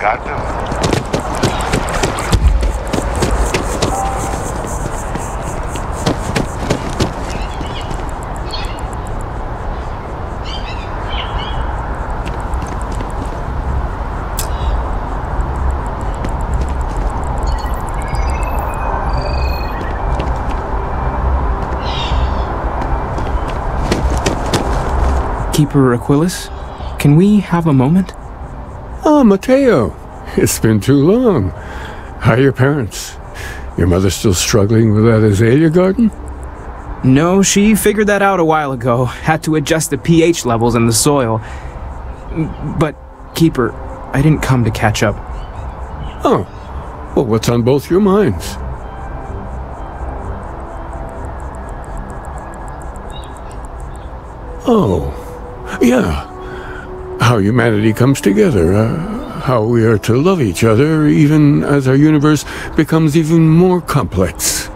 got them. Keeper Aquilus, can we have a moment? Ah, Matteo. It's been too long. How are your parents? Your mother still struggling with that azalea garden? No, she figured that out a while ago. Had to adjust the pH levels in the soil. But, Keeper, I didn't come to catch up. Oh. Well, what's on both your minds? Oh. Yeah. How humanity comes together. How we are to love each other even as our universe becomes even more complex.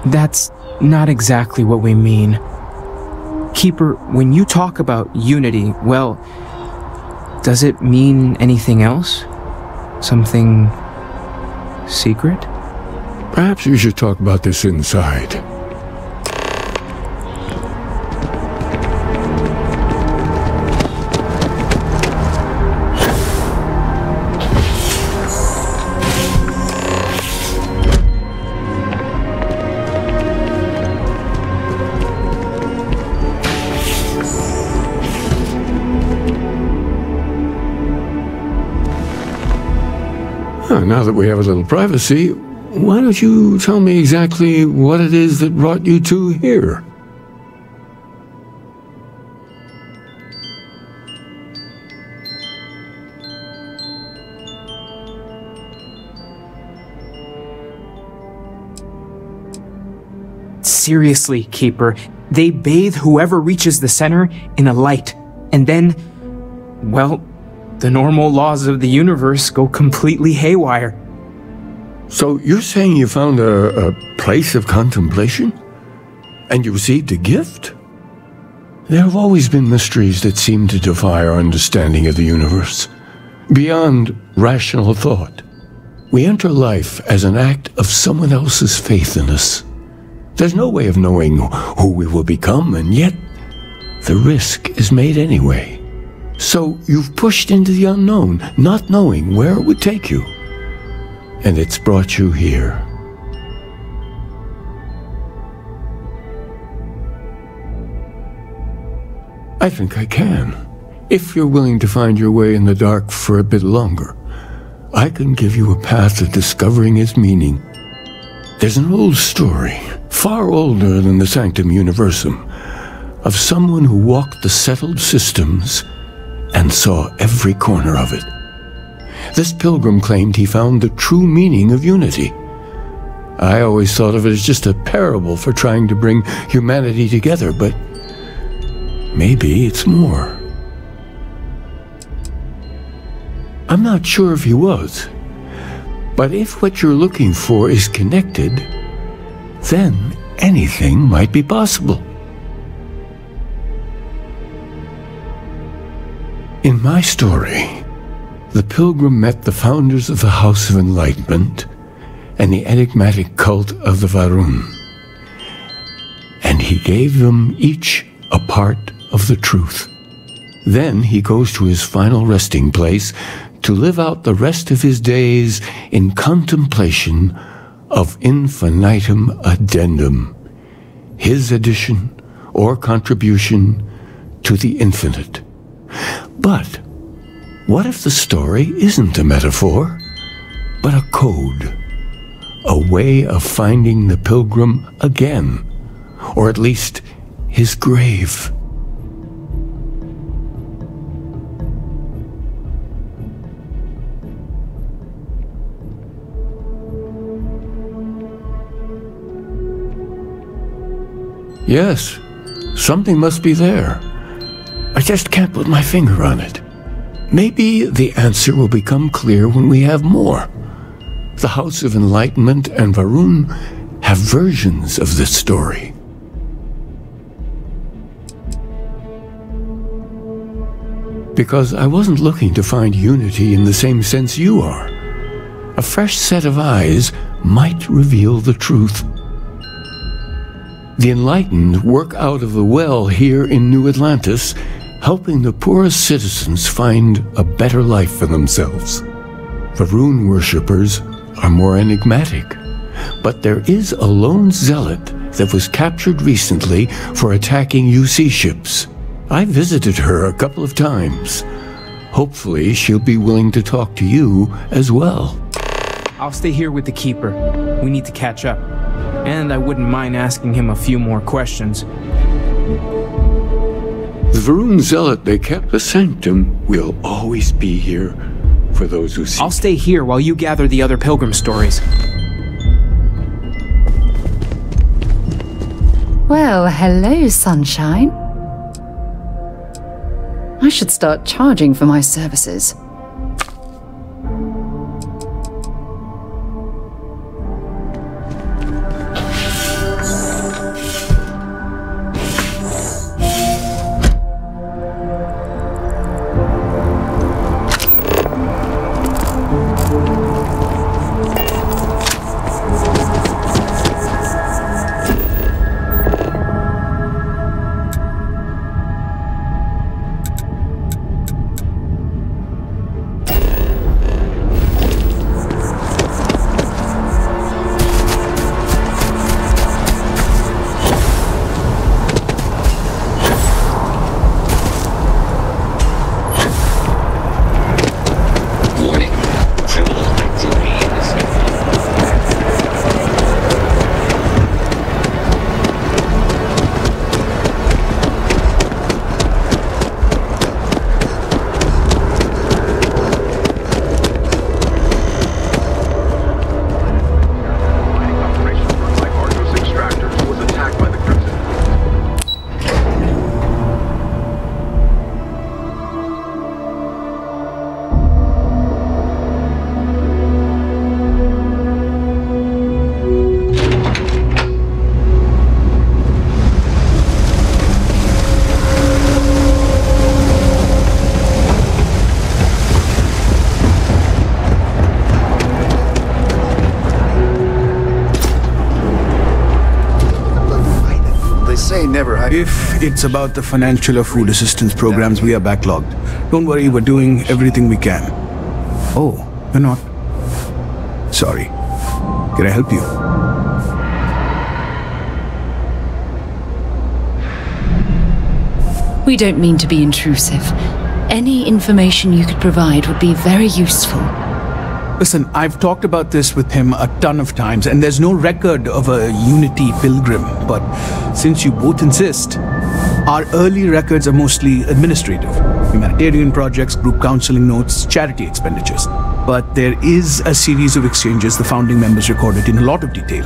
That's not exactly what we mean. Keeper, when you talk about unity, well, does it mean anything else? Something secret? Perhaps we should talk about this inside. Now that we have a little privacy, why don't you tell me exactly what it is that brought you two here? Seriously, Keeper, they bathe whoever reaches the center in a light, and then, well, the normal laws of the universe go completely haywire. So you're saying you found a place of contemplation? And you received a gift? There have always been mysteries that seem to defy our understanding of the universe. Beyond rational thought, we enter life as an act of someone else's faith in us. There's no way of knowing who we will become, and yet the risk is made anyway. So you've pushed into the unknown, not knowing where it would take you. And it's brought you here. I think I can. If you're willing to find your way in the dark for a bit longer, I can give you a path of discovering its meaning. There's an old story, far older than the Sanctum Universum, of someone who walked the settled systems and saw every corner of it. This pilgrim claimed he found the true meaning of unity. I always thought of it as just a parable for trying to bring humanity together, but maybe it's more. I'm not sure if he was, but if what you're looking for is connected, then anything might be possible. In my story, the pilgrim met the founders of the House of Enlightenment and the enigmatic cult of the Varun, and he gave them each a part of the truth. Then he goes to his final resting place to live out the rest of his days in contemplation of infinitum addendum, his addition or contribution to the infinite. But what if the story isn't a metaphor, but a code, a way of finding the pilgrim again, or at least his grave? Yes, something must be there. I just can't put my finger on it. Maybe the answer will become clear when we have more. The House of Enlightenment and Varun have versions of this story. because I wasn't looking to find unity in the same sense you are. A fresh set of eyes might reveal the truth. The enlightened work out of the well here in New Atlantis, helping the poorest citizens find a better life for themselves. The rune worshippers are more enigmatic, but there is a lone zealot that was captured recently for attacking UC ships. I visited her a couple of times. Hopefully she'll be willing to talk to you as well. I'll stay here with the Keeper. We need to catch up. And I wouldn't mind asking him a few more questions. The Varun Zealot they kept the sanctum will always be here for those who seek. I'll stay here while you gather the other pilgrim stories. Well, hello, sunshine. I should start charging for my services. If it's about the financial or food assistance programs, we are backlogged. Don't worry, we're doing everything we can. Oh, we're not. Sorry. Can I help you? We don't mean to be intrusive. Any information you could provide would be very useful. Listen, I've talked about this with him a ton of times, and there's no record of a Unity pilgrim. But since you both insist, our early records are mostly administrative. Humanitarian projects, group counseling notes, charity expenditures. But there is a series of exchanges the founding members recorded in a lot of detail.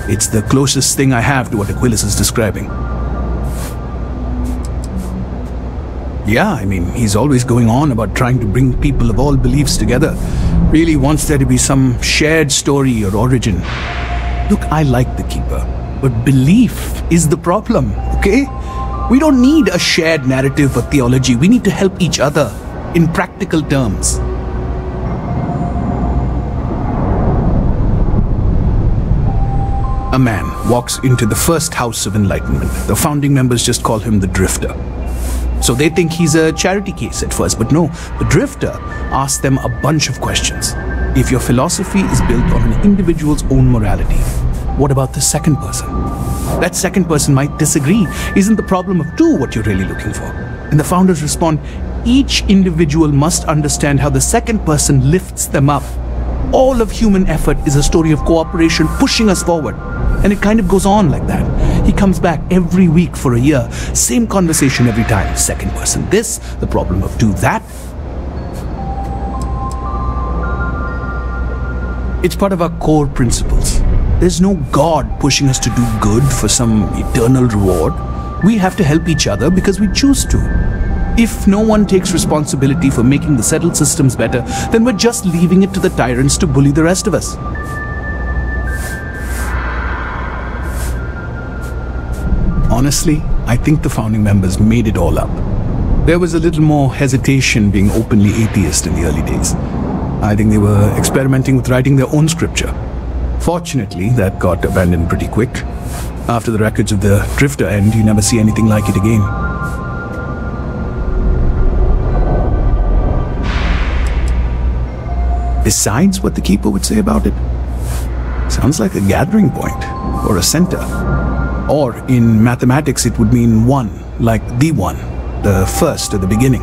It's the closest thing I have to what Aquilus is describing. Yeah, I mean, he's always going on about trying to bring people of all beliefs together. Really wants there to be some shared story or origin. Look, I like the Keeper, but belief is the problem, okay? We don't need a shared narrative or theology. We need to help each other in practical terms. A man walks into the first house of enlightenment. The founding members just call him the Drifter. So they think he's a charity case at first, but no, the Drifter asks them a bunch of questions. If your philosophy is built on an individual's own morality, what about the second person? That second person might disagree. Isn't the problem of two what you're really looking for? And the founders respond, each individual must understand how the second person lifts them up. All of human effort is a story of cooperation pushing us forward. And it kind of goes on like that. He comes back every week for a year. Same conversation every time. Second person this, the problem of two that. It's part of our core principles. There's no God pushing us to do good for some eternal reward. We have to help each other because we choose to. If no one takes responsibility for making the settled systems better, then we're just leaving it to the tyrants to bully the rest of us. Honestly, I think the founding members made it all up. There was a little more hesitation being openly atheist in the early days. I think they were experimenting with writing their own scripture. Fortunately, that got abandoned pretty quick. After the records of the Drifter end, you never see anything like it again. Besides what the Keeper would say about it, sounds like a gathering point, or a center. Or in mathematics it would mean one, like the one, the first at the beginning.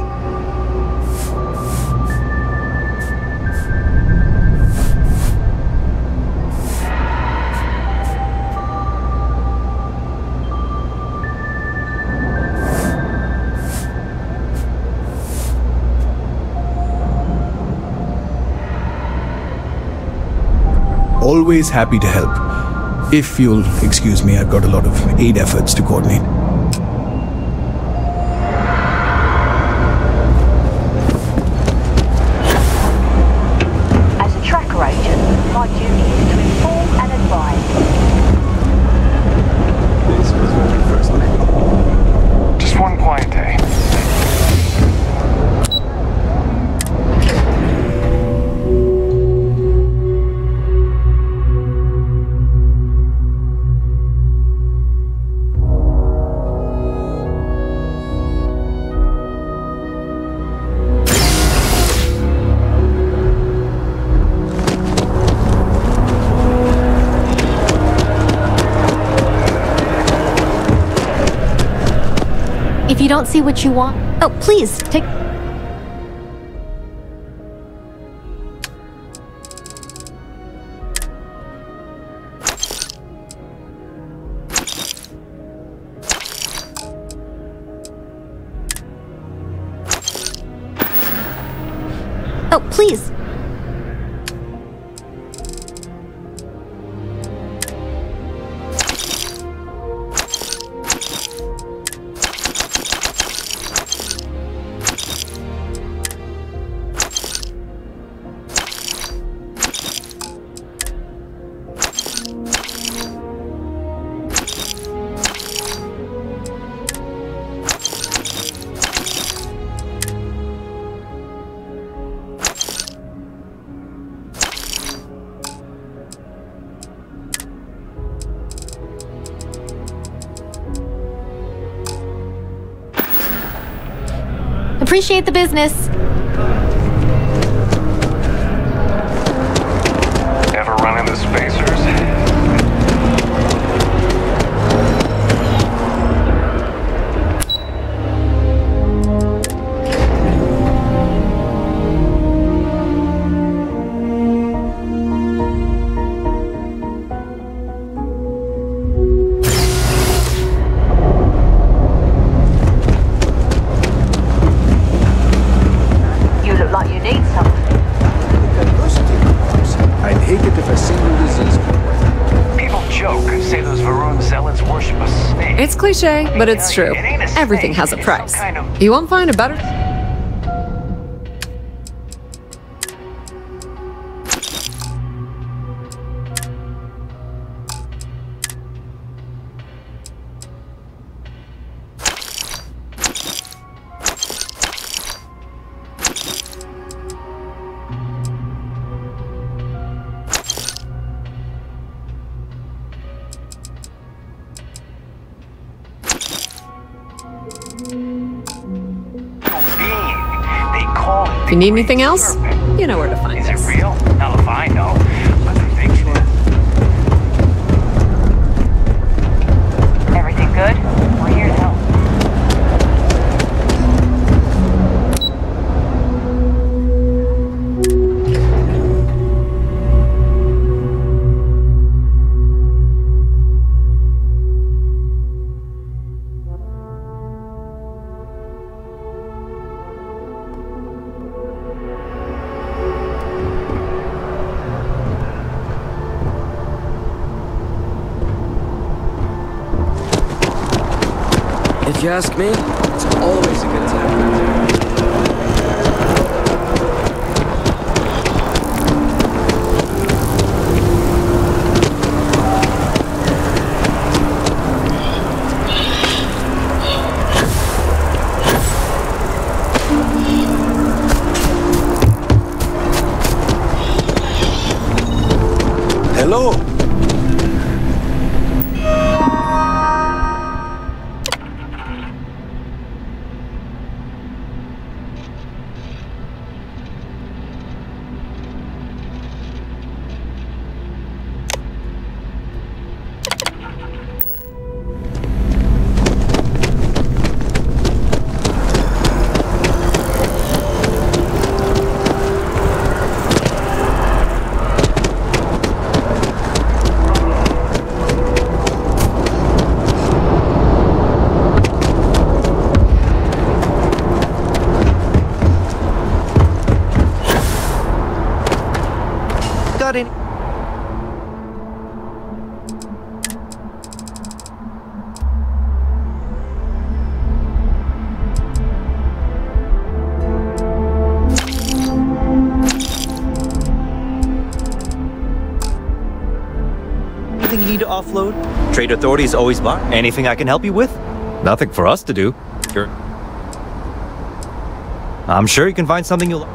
Always happy to help. If you'll excuse me, I've got a lot of aid efforts to coordinate. As a tracker agent, my duty is to inform and advise. This was when we first met. Just one quiet day. If you don't see what you want, oh, please, take... Oh, please. Appreciate the business. Ever run into spacers? I'd hate it if a single disease could work. People joke and say those Varun zealots worship a snake. It's cliche, but it's true. It ain't a snake, Everything has a it's price. some kind of- You won't find a better... If you need anything else, you know where to find us. Is it real? Hell if I know. But they think it is. Everything good? We're here to help. If you ask me, it's always a good time. need to offload? Trade authorities always buy. Anything I can help you with? Nothing for us to do. Sure. I'm sure you can find something you'll...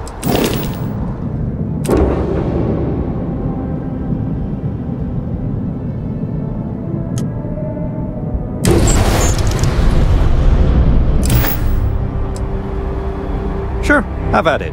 Sure, have at it.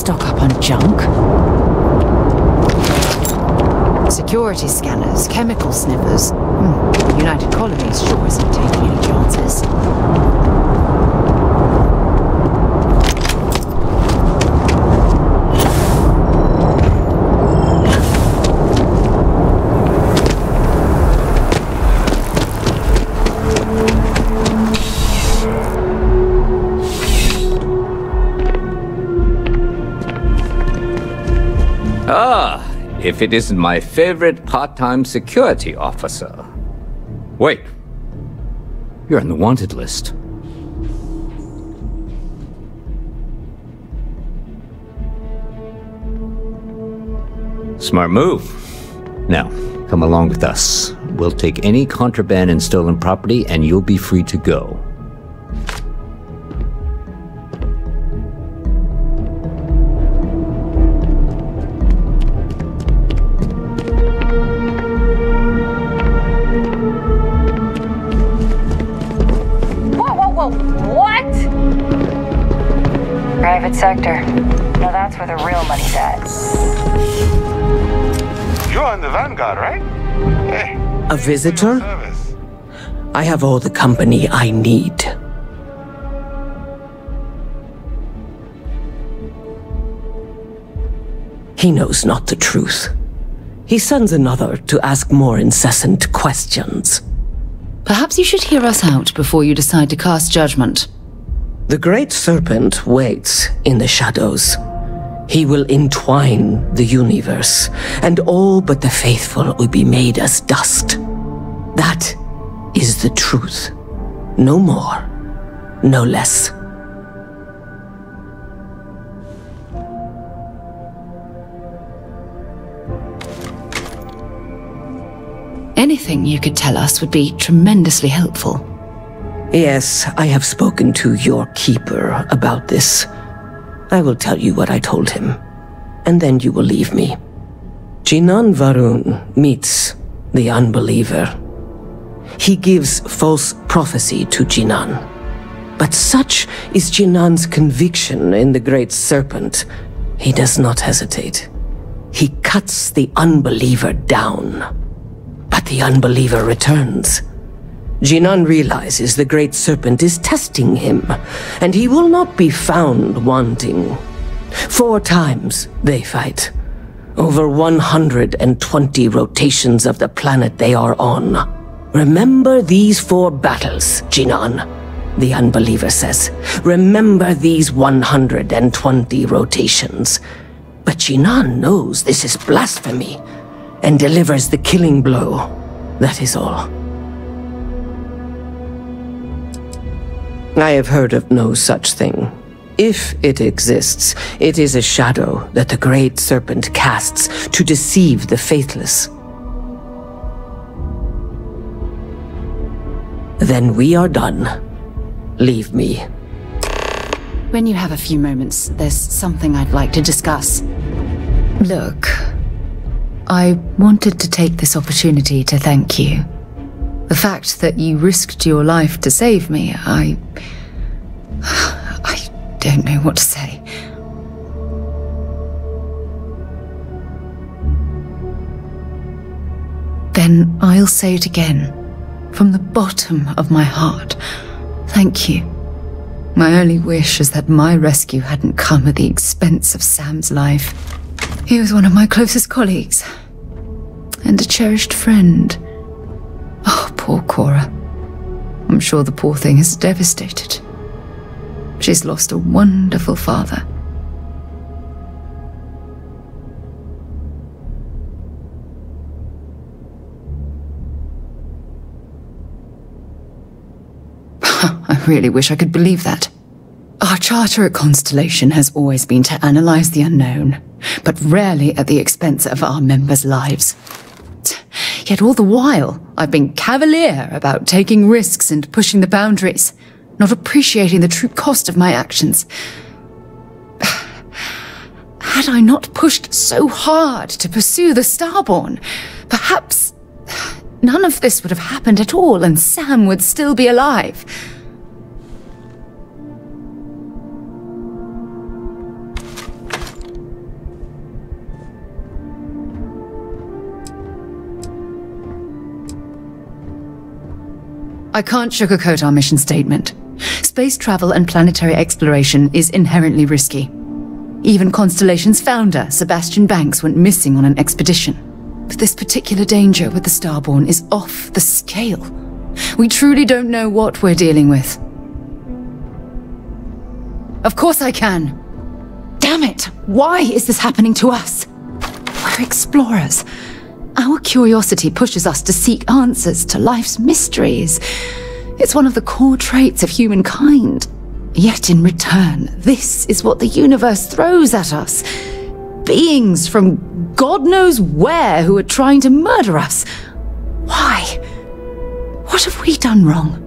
stock up on junk. Security scanners, chemical sniffers. The United Colonies sure isn't taking any chances. If it isn't my favorite part-time security officer. Wait. You're on the wanted list. Smart move. Now, come along with us. We'll take any contraband and stolen property, and you'll be free to go. Private sector. Now that's where the real money's at. You're on the Vanguard, right? Hey. A visitor? I have all the company I need. He knows not the truth. He sends another to ask more incessant questions. Perhaps you should hear us out before you decide to cast judgment. The Great Serpent waits in the shadows. He will entwine the universe, and all but the faithful will be made as dust. That is the truth. No more, no less. Anything you could tell us would be tremendously helpful. Yes, I have spoken to your keeper about this. I will tell you what I told him, and then you will leave me. Jinan Varun meets the unbeliever. He gives false prophecy to Jinan. But such is Jinan's conviction in the Great Serpent, he does not hesitate. He cuts the unbeliever down. But the unbeliever returns. Jinan realizes the Great Serpent is testing him, and he will not be found wanting. 4 times they fight. Over 120 rotations of the planet they are on. Remember these 4 battles, Jinan, the unbeliever says. Remember these 120 rotations. But Jinan knows this is blasphemy, and delivers the killing blow. That is all. I have heard of no such thing. If it exists, it is a shadow that the Great Serpent casts to deceive the faithless. Then we are done. Leave me. When you have a few moments, there's something I'd like to discuss. Look, I wanted to take this opportunity to thank you. The fact that you risked your life to save me, I don't know what to say. Then I'll say it again, from the bottom of my heart. Thank you. My only wish is that my rescue hadn't come at the expense of Sam's life. He was one of my closest colleagues, and a cherished friend. Oh, poor Cora. I'm sure the poor thing is devastated. She's lost a wonderful father. I really wish I could believe that. Our charter at Constellation has always been to analyze the unknown, but rarely at the expense of our members' lives. Yet all the while, I've been cavalier about taking risks and pushing the boundaries, not appreciating the true cost of my actions. Had I not pushed so hard to pursue the Starborn, perhaps none of this would have happened at all and Sam would still be alive. I can't sugarcoat our mission statement. Space travel and planetary exploration is inherently risky. Even Constellation's founder, Sebastian Banks, went missing on an expedition. But this particular danger with the Starborn is off the scale. We truly don't know what we're dealing with. Of course I can. Damn it! Why is this happening to us? We're explorers. Our curiosity pushes us to seek answers to life's mysteries. It's one of the core traits of humankind. Yet in return, this is what the universe throws at us. Beings from God knows where who are trying to murder us. Why? What have we done wrong?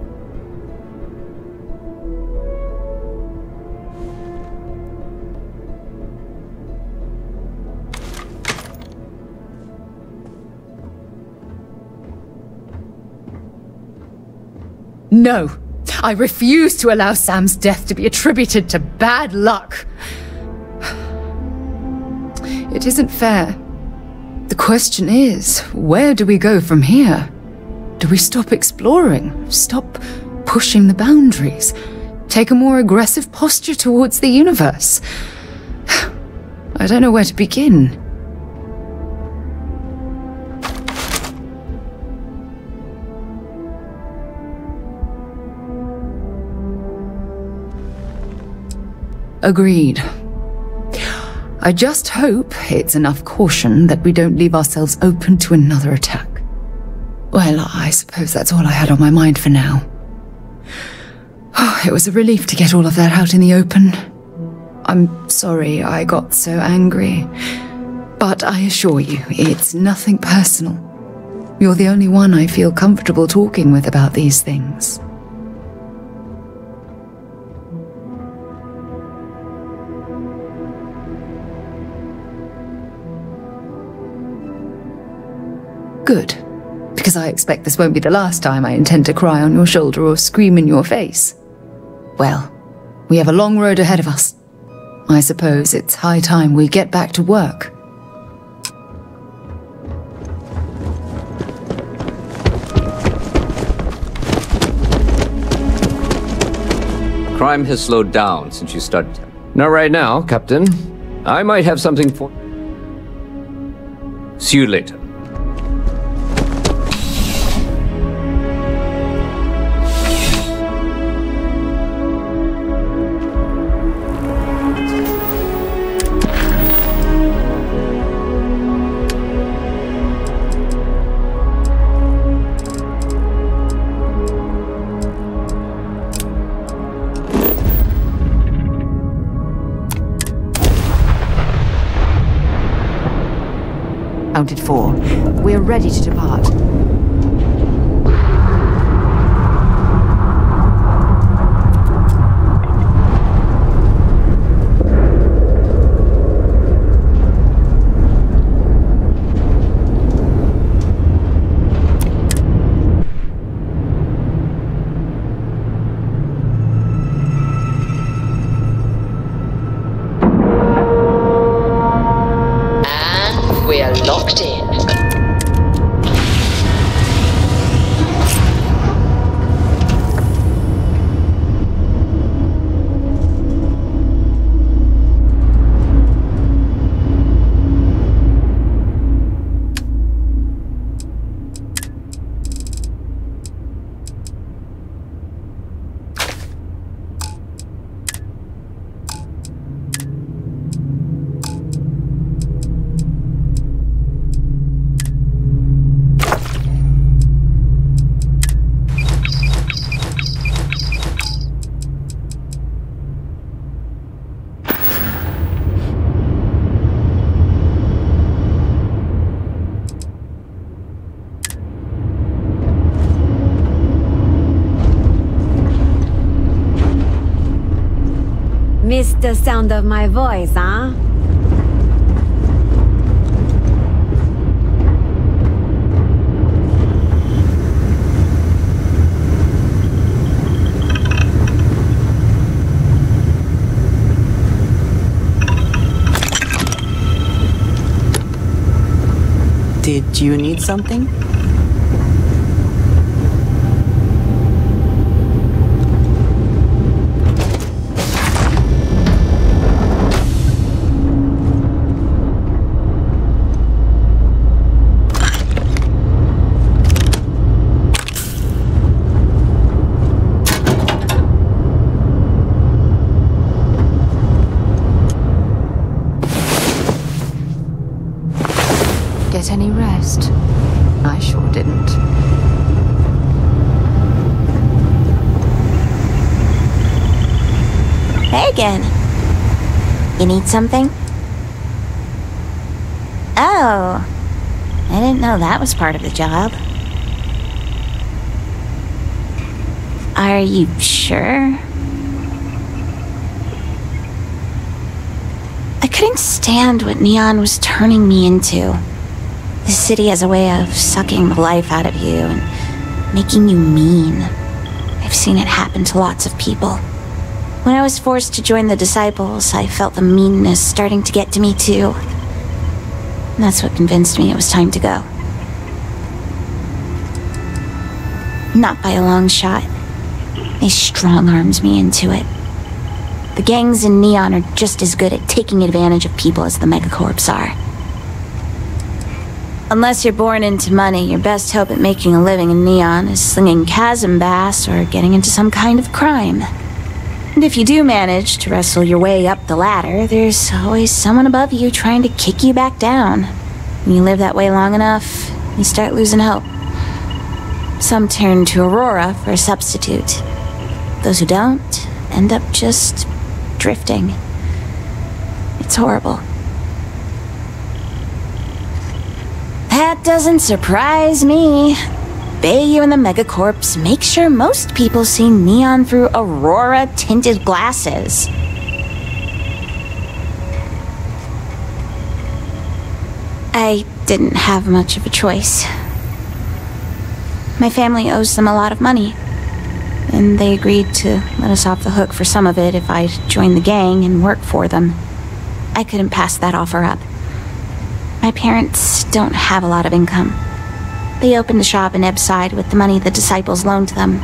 No, I refuse to allow Sam's death to be attributed to bad luck. It isn't fair. The question is, where do we go from here? Do we stop exploring? Stop pushing the boundaries? Take a more aggressive posture towards the universe? I don't know where to begin. Agreed. I just hope it's enough caution that we don't leave ourselves open to another attack. Well, I suppose that's all I had on my mind for now. Oh, it was a relief to get all of that out in the open. I'm sorry I got so angry. But I assure you, it's nothing personal. You're the only one I feel comfortable talking with about these things. Good, because I expect this won't be the last time I intend to cry on your shoulder or scream in your face. Well, we have a long road ahead of us. I suppose it's high time we get back to work. Crime has slowed down since you started. Not right now, Captain. I might have something for... See you later. Counted for. We're ready to depart. We're locked in. Missed the sound of my voice, huh? Did you need something? Hagen. You need something? Oh. I didn't know that was part of the job. Are you sure? I couldn't stand what Neon was turning me into. The city has a way of sucking the life out of you and making you mean. I've seen it happen to lots of people. When I was forced to join the Disciples, I felt the meanness starting to get to me too. And that's what convinced me it was time to go. Not by a long shot. They strong-armed me into it. The gangs in Neon are just as good at taking advantage of people as the megacorps are. Unless you're born into money, your best hope at making a living in Neon is slinging chasm bass or getting into some kind of crime. And if you do manage to wrestle your way up the ladder, there's always someone above you trying to kick you back down. When you live that way long enough, you start losing hope. Some turn to Aurora for a substitute. Those who don't end up just drifting. It's horrible. That doesn't surprise me. Bayou and the Megacorps make sure most people see Neon through Aurora-tinted glasses. I didn't have much of a choice. My family owes them a lot of money, and they agreed to let us off the hook for some of it if I'd join the gang and work for them. I couldn't pass that offer up. My parents don't have a lot of income. They opened a shop in Ebbside with the money the Disciples loaned them,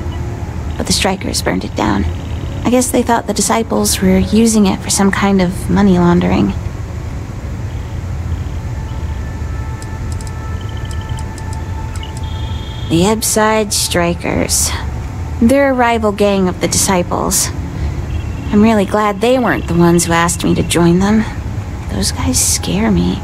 but the strikers burned it down. I guess they thought the Disciples were using it for some kind of money laundering. The Ebbside Strikers. They're a rival gang of the Disciples. I'm really glad they weren't the ones who asked me to join them. Those guys scare me.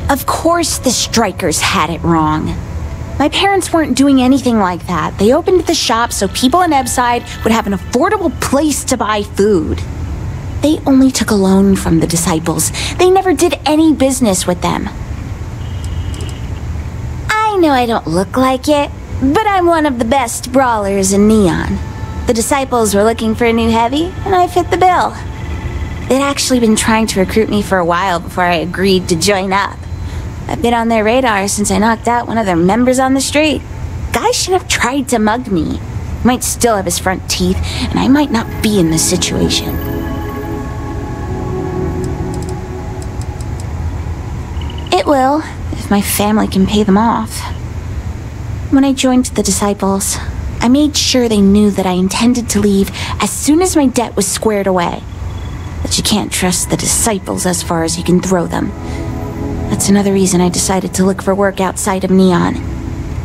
Of course the Strikers had it wrong. My parents weren't doing anything like that. They opened the shop so people in Ebbside would have an affordable place to buy food. They only took a loan from the Disciples. They never did any business with them. I know I don't look like it, but I'm one of the best brawlers in Neon. The Disciples were looking for a new heavy, and I fit the bill. They'd actually been trying to recruit me for a while before I agreed to join up. I've been on their radar since I knocked out one of their members on the street. Guy should have tried to mug me. He might still have his front teeth, and I might not be in this situation. It will, if my family can pay them off. When I joined the Disciples, I made sure they knew that I intended to leave as soon as my debt was squared away. But you can't trust the Disciples as far as you can throw them. That's another reason I decided to look for work outside of Neon.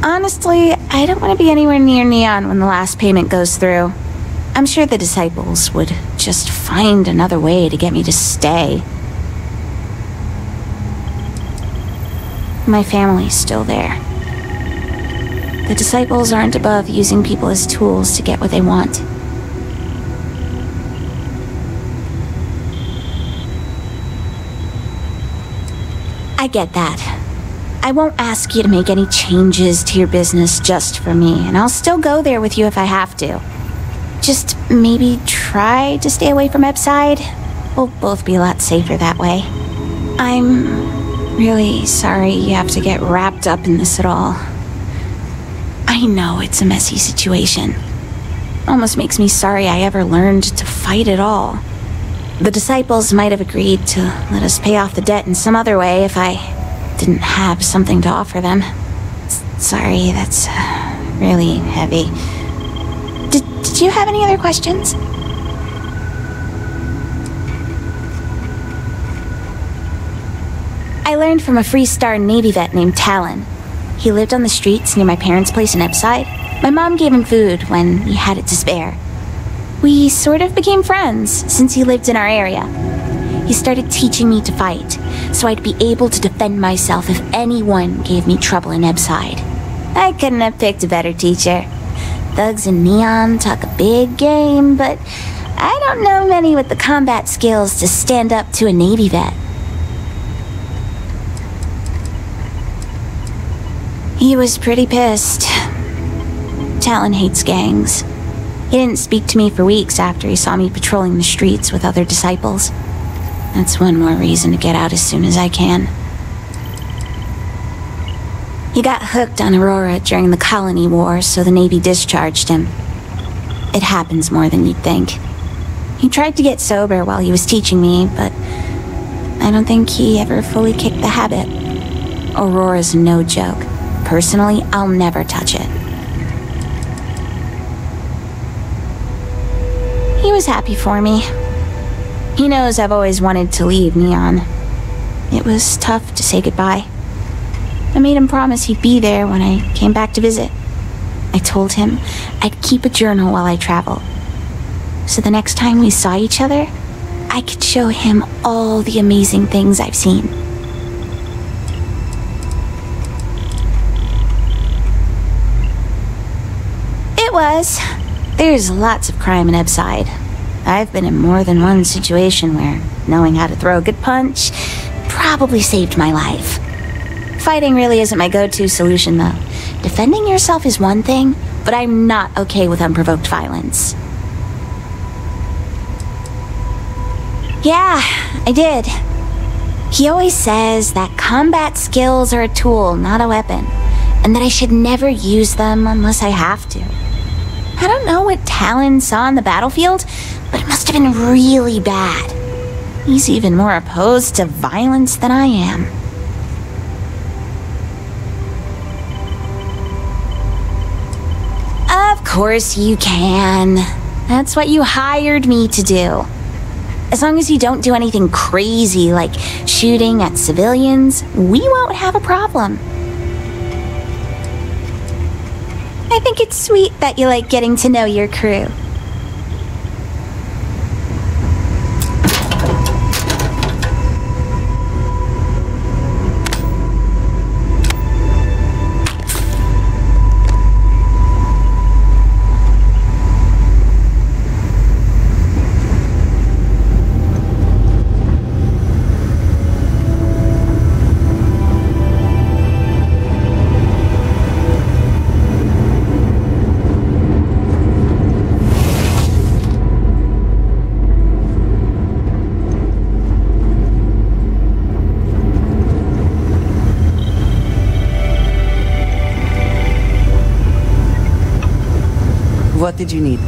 Honestly, I don't want to be anywhere near Neon when the last payment goes through. I'm sure the Disciples would just find another way to get me to stay. My family's still there. The Disciples aren't above using people as tools to get what they want. I get that. I won't ask you to make any changes to your business just for me, and I'll still go there with you if I have to. Just maybe try to stay away from Ebbside. We'll both be a lot safer that way. I'm really sorry you have to get wrapped up in this at all. I know it's a messy situation. Almost makes me sorry I ever learned to fight at all. The Disciples might have agreed to let us pay off the debt in some other way if I didn't have something to offer them. Sorry, that's really heavy. Did you have any other questions? I learned from a Freestar Navy vet named Talon. He lived on the streets near my parents' place in Ebbside. My mom gave him food when he had it to spare. We sort of became friends since he lived in our area. He started teaching me to fight, so I'd be able to defend myself if anyone gave me trouble in Ebside. I couldn't have picked a better teacher. Thugs in Neon talk a big game, but I don't know many with the combat skills to stand up to a Navy vet. He was pretty pissed. Talon hates gangs. He didn't speak to me for weeks after he saw me patrolling the streets with other disciples. That's one more reason to get out as soon as I can. He got hooked on Aurora during the Colony Wars, so the Navy discharged him. It happens more than you'd think. He tried to get sober while he was teaching me, but I don't think he ever fully kicked the habit. Aurora's no joke. Personally, I'll never touch it. He was happy for me. He knows I've always wanted to leave Neon. It was tough to say goodbye. I made him promise he'd be there when I came back to visit. I told him I'd keep a journal while I travel. So the next time we saw each other, I could show him all the amazing things I've seen. It was. There's lots of crime in Ebside. I've been in more than one situation where knowing how to throw a good punch probably saved my life. Fighting really isn't my go-to solution, though. Defending yourself is one thing, but I'm not okay with unprovoked violence. Yeah, I did. He always says that combat skills are a tool, not a weapon, and that I should never use them unless I have to. I don't know what Talon saw on the battlefield, but it must have been really bad. He's even more opposed to violence than I am. Of course you can. That's what you hired me to do. As long as you don't do anything crazy like shooting at civilians, we won't have a problem. I think it's sweet that you like getting to know your crew. What did you need?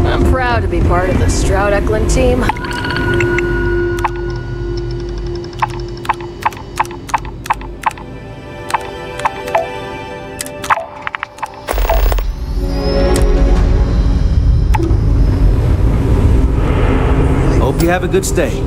I'm proud to be part of the Stroud-Eklund team. You have a good stay.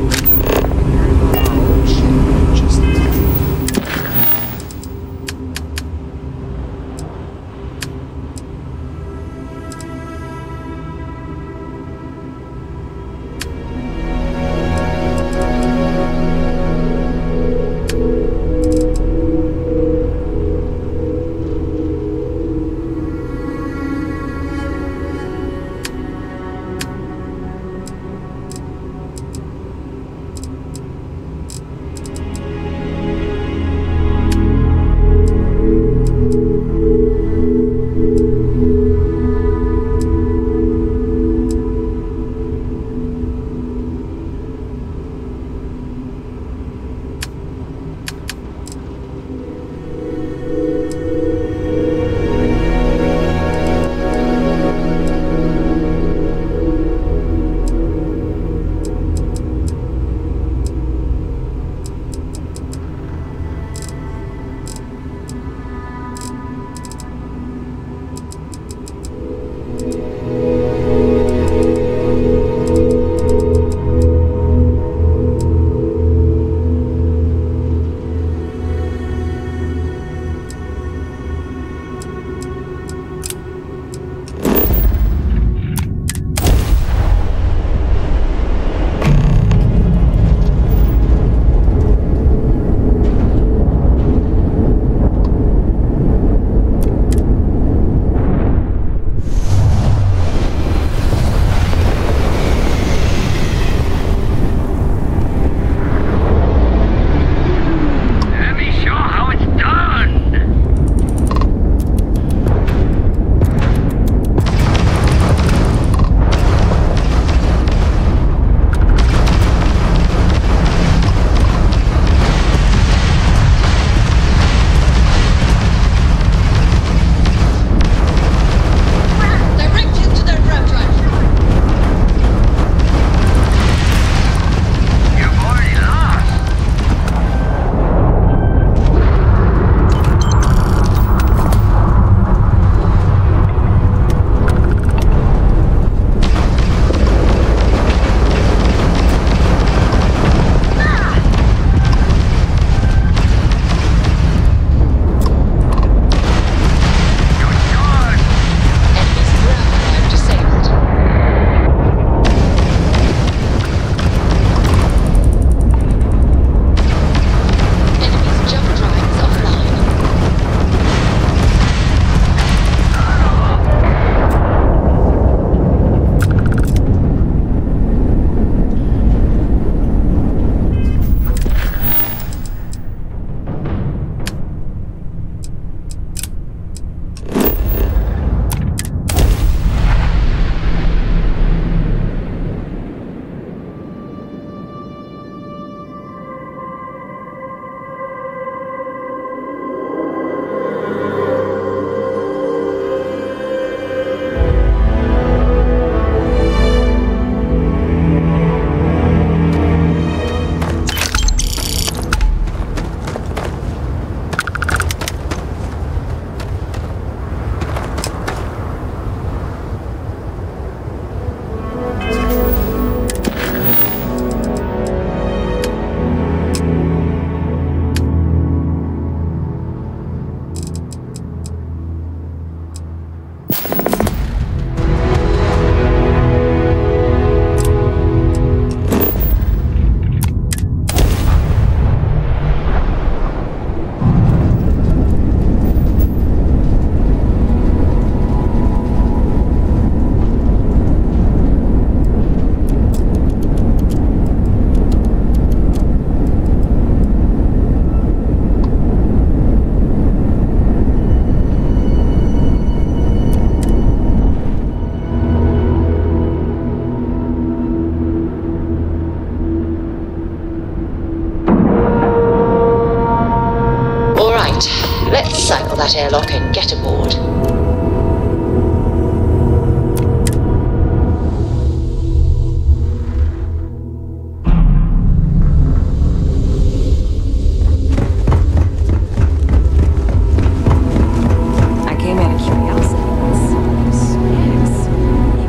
Let's cycle that airlock and get aboard.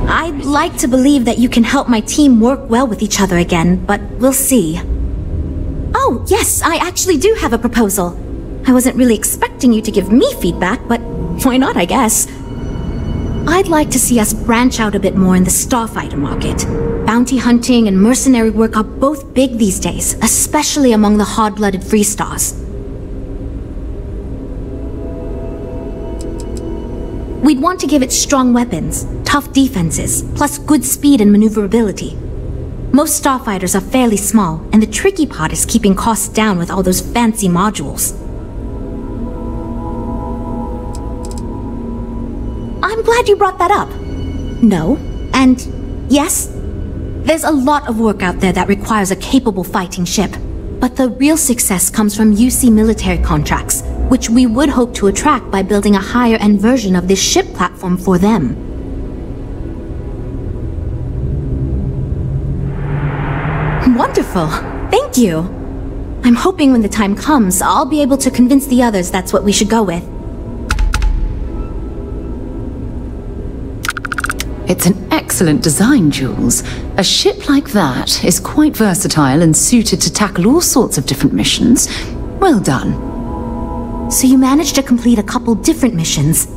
I'd like to believe that you can help my team work well with each other again, but we'll see. Oh, yes, I actually do have a proposal. I wasn't really expecting you to give me feedback, but why not, I guess. I'd like to see us branch out a bit more in the starfighter market. Bounty hunting and mercenary work are both big these days, especially among the hard-blooded free stars. We'd want to give it strong weapons, tough defenses, plus good speed and maneuverability. Most starfighters are fairly small, and the tricky part is keeping costs down with all those fancy modules. I'm glad you brought that up. No, and yes, there's a lot of work out there that requires a capable fighting ship. But the real success comes from UC military contracts, which we would hope to attract by building a higher-end version of this ship platform for them. Wonderful. Thank you. I'm hoping when the time comes, I'll be able to convince the others that's what we should go with. It's an excellent design, Jules. A ship like that is quite versatile and suited to tackle all sorts of different missions. Well done. So you managed to complete a couple different missions.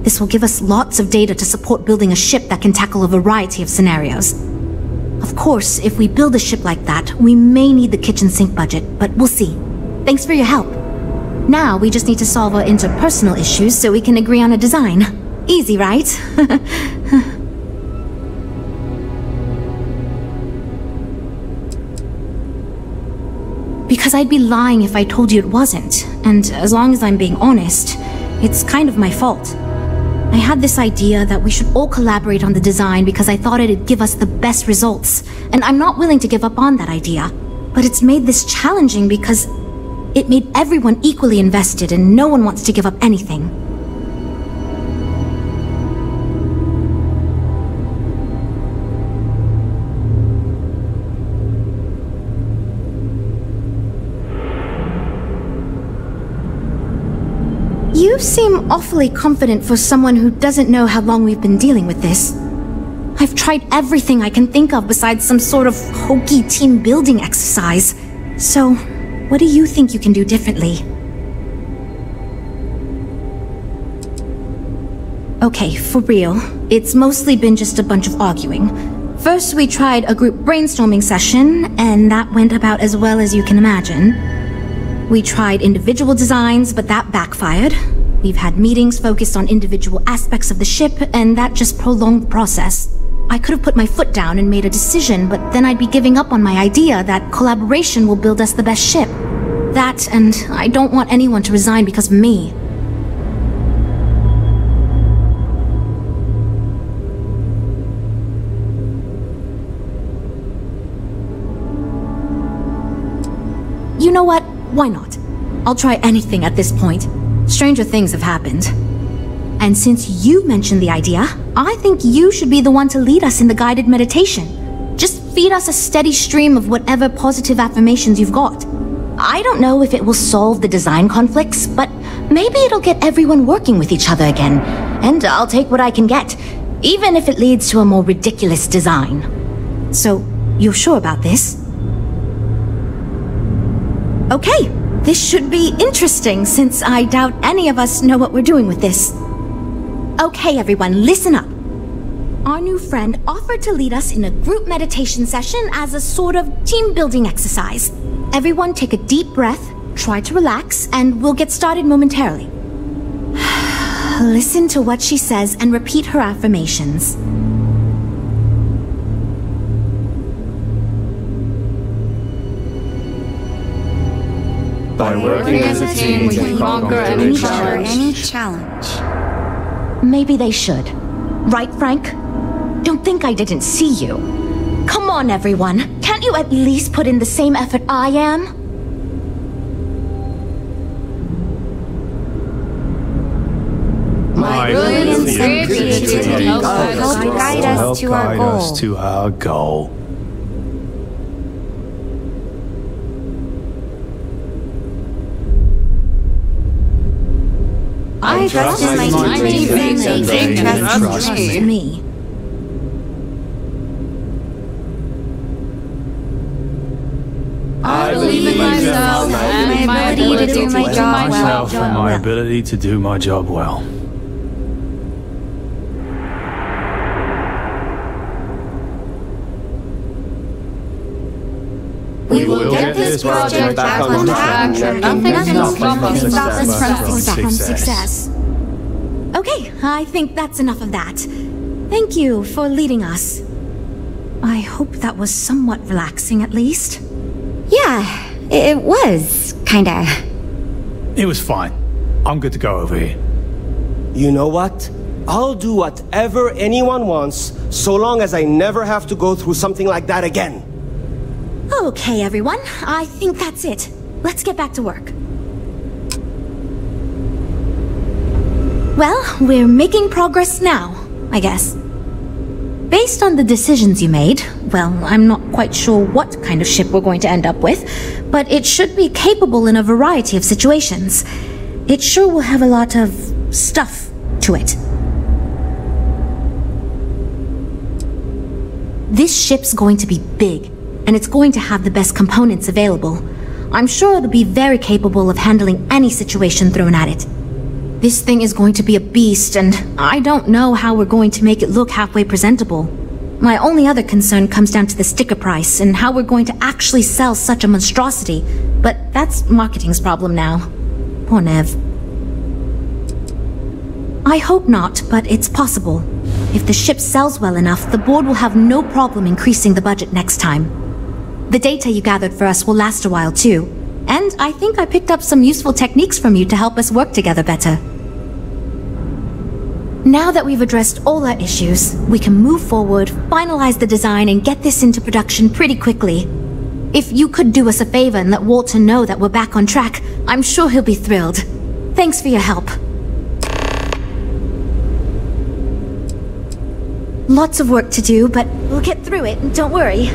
This will give us lots of data to support building a ship that can tackle a variety of scenarios. Of course, if we build a ship like that, we may need the kitchen sink budget, but we'll see. Thanks for your help. Now we just need to solve our interpersonal issues so we can agree on a design. Easy, right? Because I'd be lying if I told you it wasn't, and as long as I'm being honest, it's kind of my fault. I had this idea that we should all collaborate on the design because I thought it'd give us the best results, and I'm not willing to give up on that idea. But it's made this challenging because it made everyone equally invested and no one wants to give up anything. You seem awfully confident for someone who doesn't know how long we've been dealing with this. I've tried everything I can think of besides some sort of hokey team building exercise. So, what do you think you can do differently? Okay, for real, it's mostly been just a bunch of arguing. First, we tried a group brainstorming session, and that went about as well as you can imagine. We tried individual designs, but that backfired. We've had meetings focused on individual aspects of the ship, and that just prolonged the process. I could have put my foot down and made a decision, but then I'd be giving up on my idea that collaboration will build us the best ship. That, and I don't want anyone to resign because of me. You know what? Why not? I'll try anything at this point. Stranger things have happened. And since you mentioned the idea, I think you should be the one to lead us in the guided meditation. Just feed us a steady stream of whatever positive affirmations you've got. I don't know if it will solve the design conflicts, but maybe it'll get everyone working with each other again. And I'll take what I can get, even if it leads to a more ridiculous design. So, you're sure about this? Okay, this should be interesting since I doubt any of us know what we're doing with this. Okay, everyone, listen up. Our new friend offered to lead us in a group meditation session as a sort of team-building exercise. Everyone take a deep breath, try to relax, and we'll get started momentarily. Listen to what she says and repeat her affirmations. By working as a team, we can conquer any challenge. Maybe they should. Right, Frank? Don't think I didn't see you. Come on, everyone. Can't you at least put in the same effort I am? guide us to our goal. I trust in my teammates and they trust me. I believe in myself and my ability to do my job well. And my ability to do my job well. We will get this project back on track, and nothing can stop us from success. Okay, I think that's enough of that. Thank you for leading us. I hope that was somewhat relaxing, at least. Yeah, it was, kinda. It was fine. I'm good to go over here. You know what? I'll do whatever anyone wants, so long as I never have to go through something like that again. Okay, everyone. I think that's it. Let's get back to work. Well, we're making progress now, I guess. Based on the decisions you made, well, I'm not quite sure what kind of ship we're going to end up with, but it should be capable in a variety of situations. It sure will have a lot of stuff to it. This ship's going to be big, and it's going to have the best components available. I'm sure it'll be very capable of handling any situation thrown at it. This thing is going to be a beast, and I don't know how we're going to make it look halfway presentable. My only other concern comes down to the sticker price and how we're going to actually sell such a monstrosity, but that's marketing's problem now. Poor Nev. I hope not, but it's possible. If the ship sells well enough, the board will have no problem increasing the budget next time. The data you gathered for us will last a while too, and I think I picked up some useful techniques from you to help us work together better. Now that we've addressed all our issues, we can move forward, finalize the design, and get this into production pretty quickly. If you could do us a favor and let Walter know that we're back on track, I'm sure he'll be thrilled. Thanks for your help. Lots of work to do, but we'll get through it, don't worry.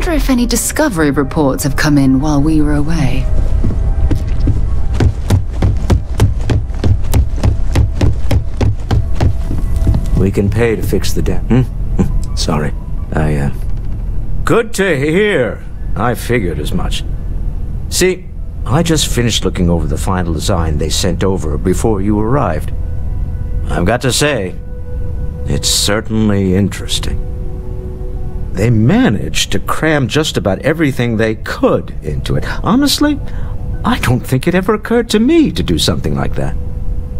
If any discovery reports have come in while we were away. We can pay to fix the dam. Sorry. Good to hear. I figured as much. See, I just finished looking over the final design they sent over before you arrived. I've got to say, it's certainly interesting. They managed to cram just about everything they could into it. Honestly, I don't think it ever occurred to me to do something like that.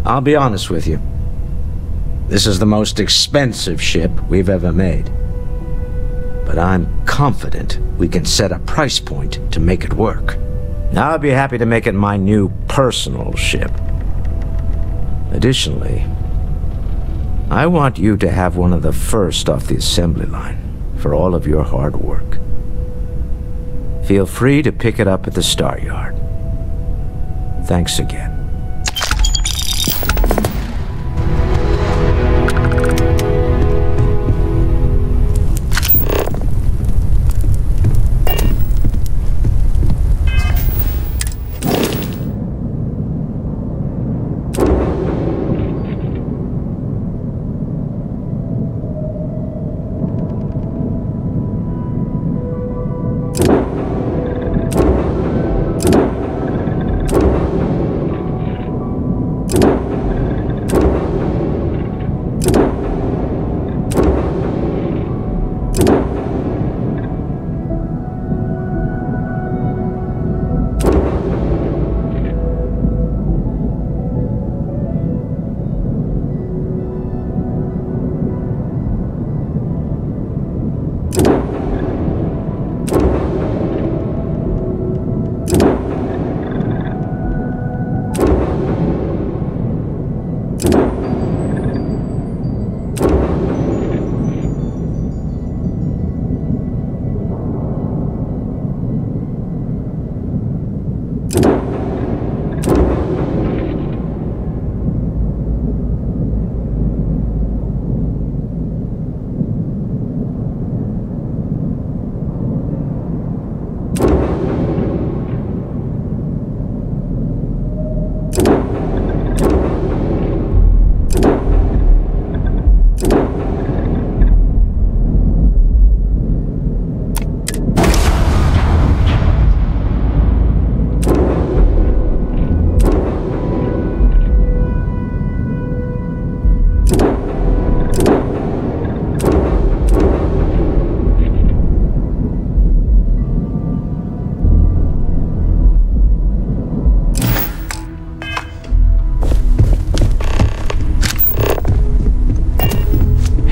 I'll be honest with you. This is the most expensive ship we've ever made. But I'm confident we can set a price point to make it work. I'll be happy to make it my new personal ship. Additionally, I want you to have one of the first off the assembly line for all of your hard work. Feel free to pick it up at the Star Yard. Thanks again.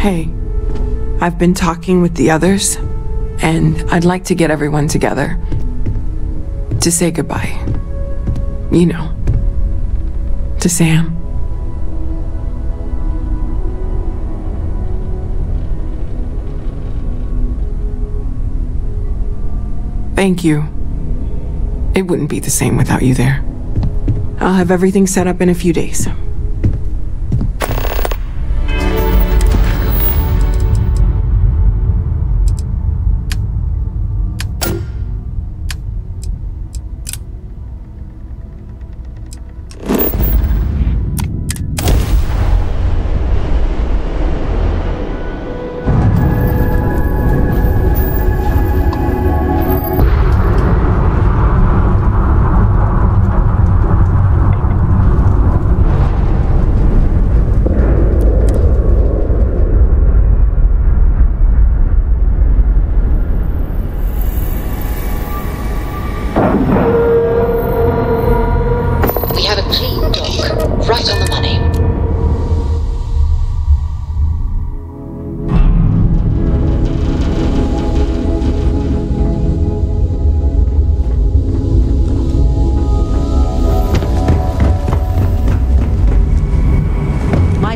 Hey, I've been talking with the others, and I'd like to get everyone together to say goodbye. You know, to Sam. Thank you. It wouldn't be the same without you there. I'll have everything set up in a few days.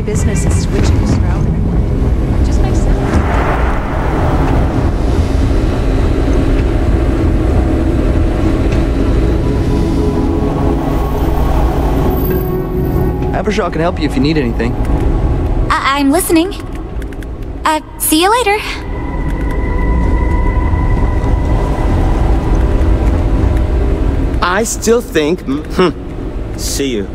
Business is switching to Stroud. It just makes sense. Avershaw can help you if you need anything. I'm listening. See you later. I still think... See you.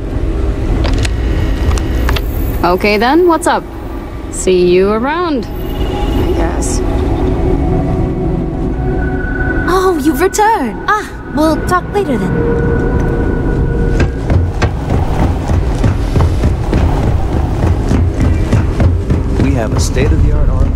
Okay then, what's up? See you around, I guess. Oh, you've returned. We'll talk later then. We have a state-of-the-art army.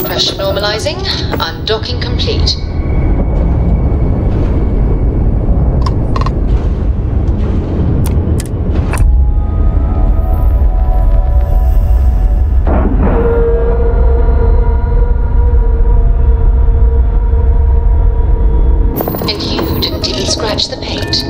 Pressure normalizing. Undocking complete. And you didn't even scratch the paint.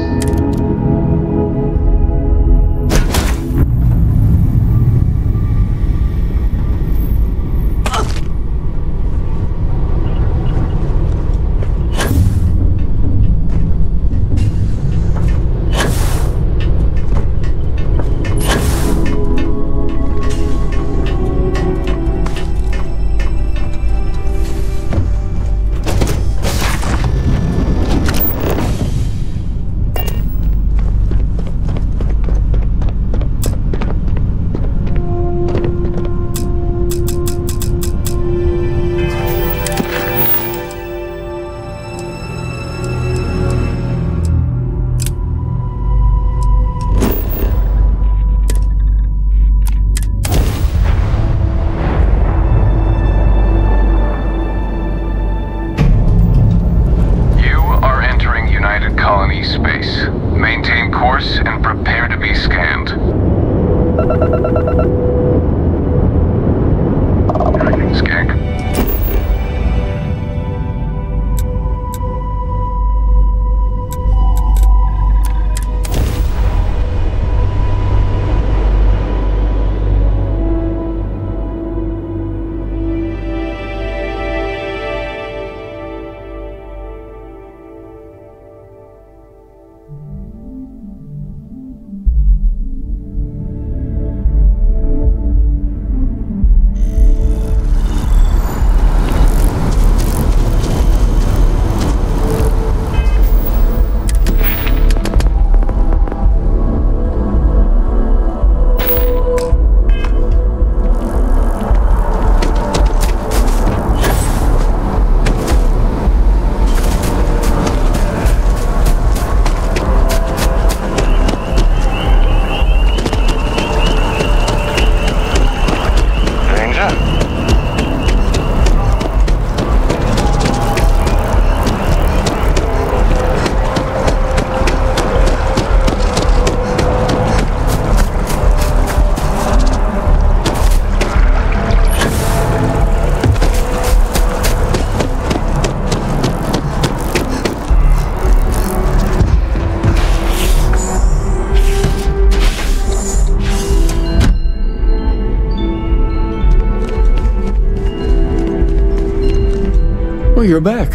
Oh, you're back.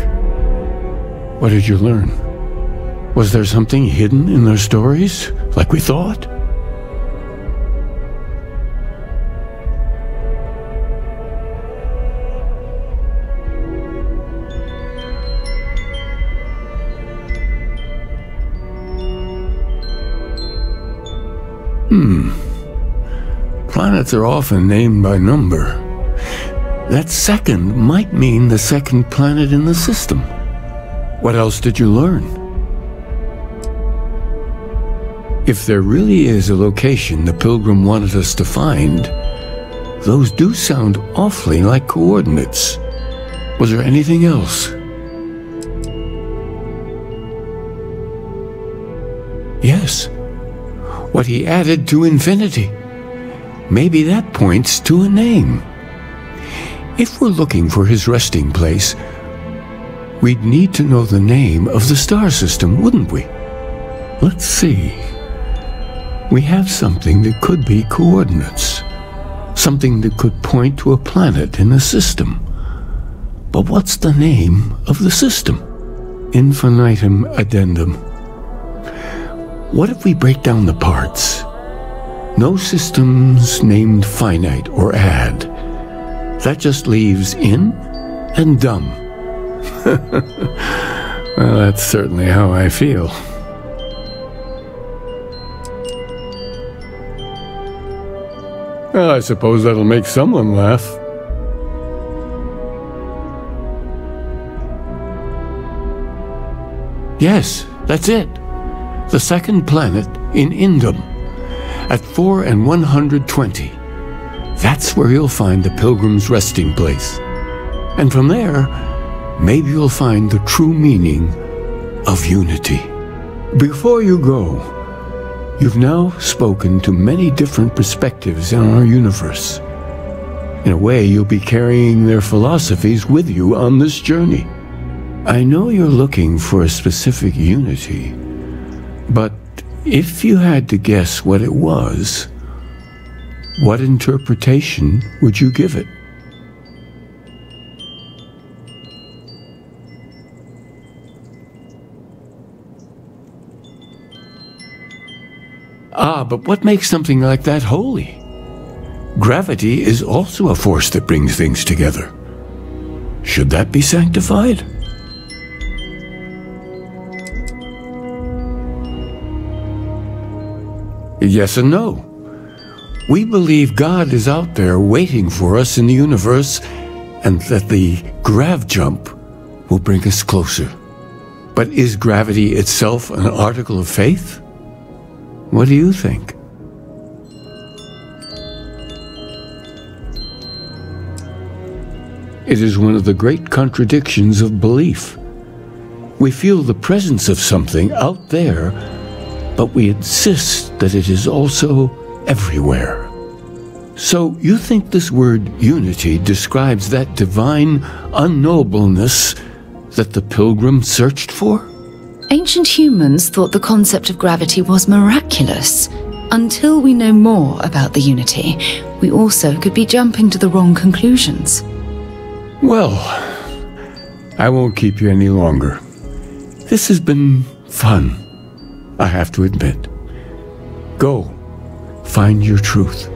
What did you learn? Was there something hidden in their stories, like we thought? Planets are often named by number. That second might mean the second planet in the system. What else did you learn? If there really is a location the Pilgrim wanted us to find, those do sound awfully like coordinates. Was there anything else? Yes. What he added to infinity. Maybe that points to a name. If we're looking for his resting place, we'd need to know the name of the star system, wouldn't we? Let's see. We have something that could be coordinates. Something that could point to a planet in the system. But what's the name of the system? Infinitum addendum. What if we break down the parts? No systems named finite or add. That just leaves in and dumb. Well, that's certainly how I feel. Well, I suppose that'll make someone laugh. Yes, that's it. The second planet in Indum, at 4 and 120. That's where you'll find the Pilgrim's resting place. And from there, maybe you'll find the true meaning of unity. Before you go, you've now spoken to many different perspectives in our universe. In a way, you'll be carrying their philosophies with you on this journey. I know you're looking for a specific unity, but if you had to guess what it was, what interpretation would you give it? Ah, but what makes something like that holy? Gravity is also a force that brings things together. Should that be sanctified? Yes and no. We believe God is out there waiting for us in the universe, and that the grav jump will bring us closer. But is gravity itself an article of faith? What do you think? It is one of the great contradictions of belief. We feel the presence of something out there, but we insist that it is also everywhere. So you think this word unity describes that divine unknowableness that the Pilgrim searched for? Ancient humans thought the concept of gravity was miraculous. Until we know more about the unity, we also could be jumping to the wrong conclusions. Well, I won't keep you any longer. This has been fun, I have to admit. Go, find your truth.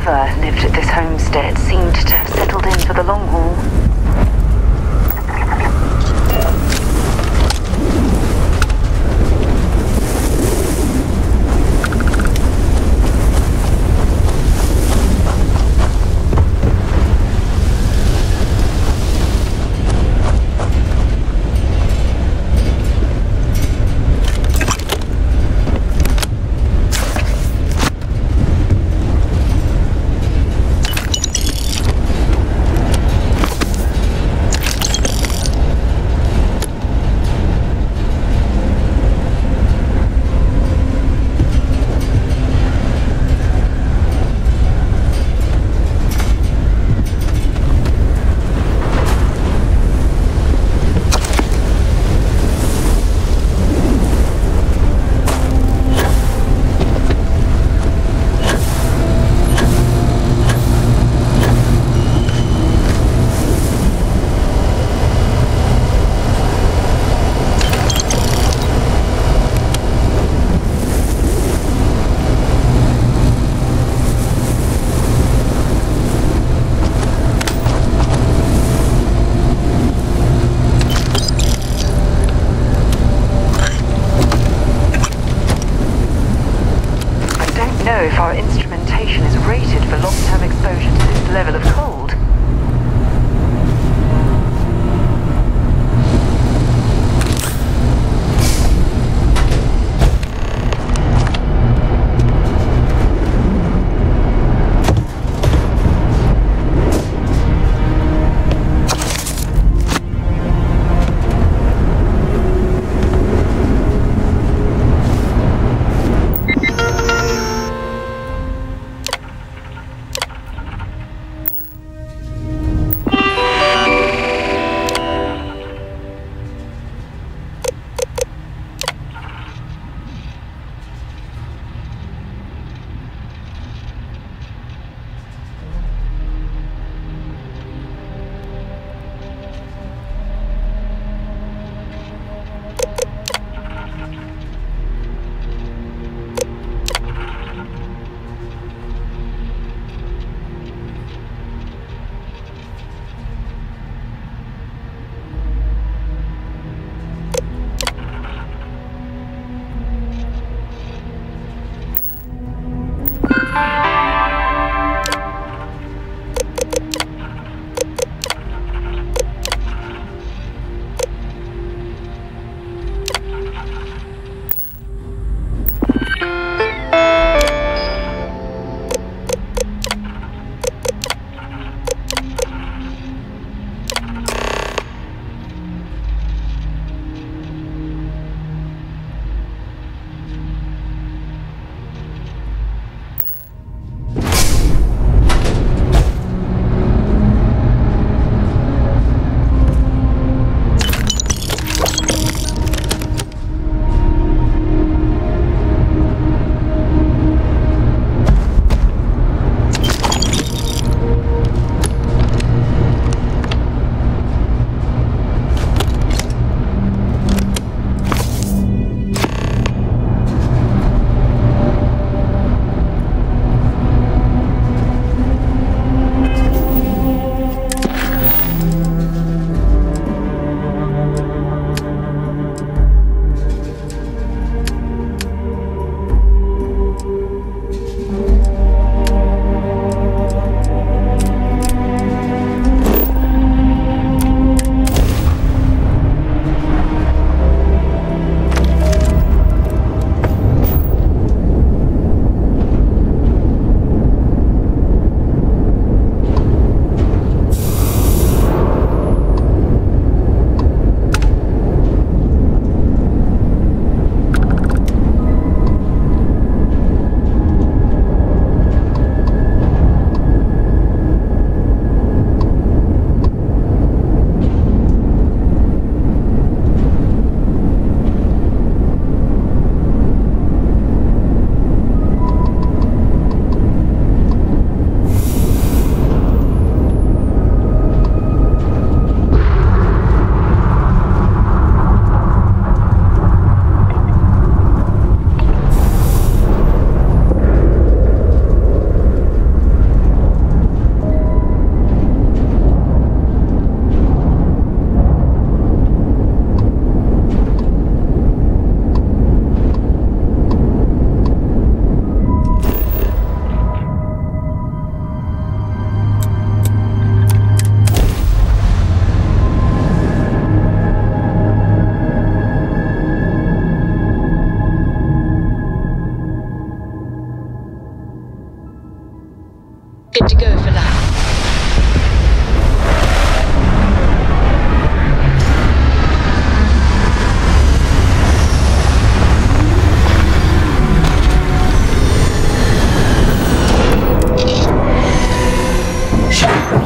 whoever lived at this homestead seemed to have settled in for the long haul.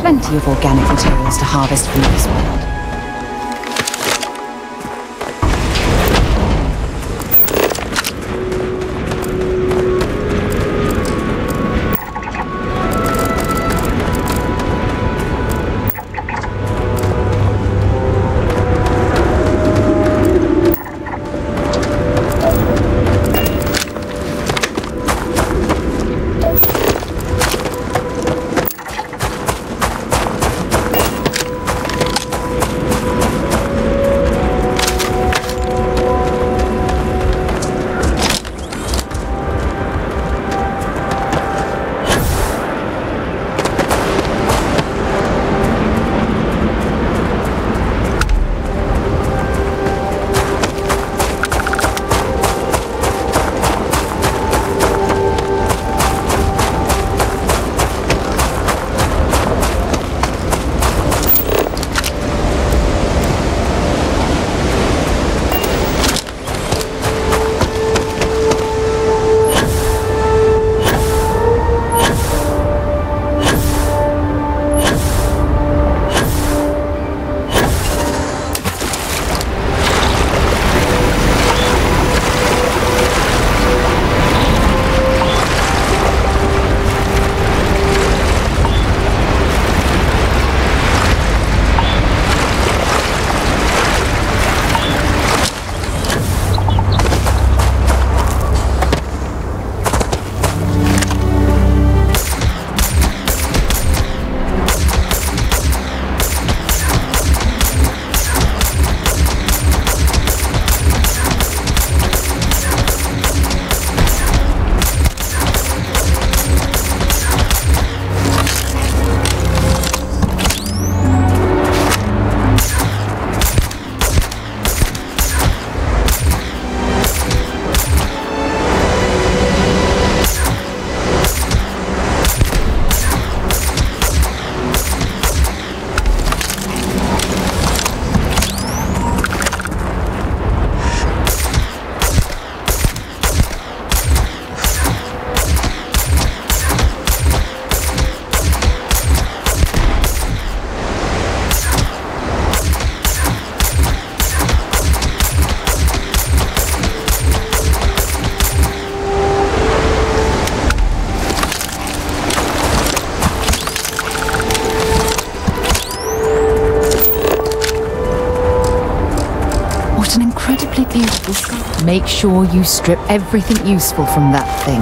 plenty of organic materials to harvest from this world. Make sure you strip everything useful from that thing.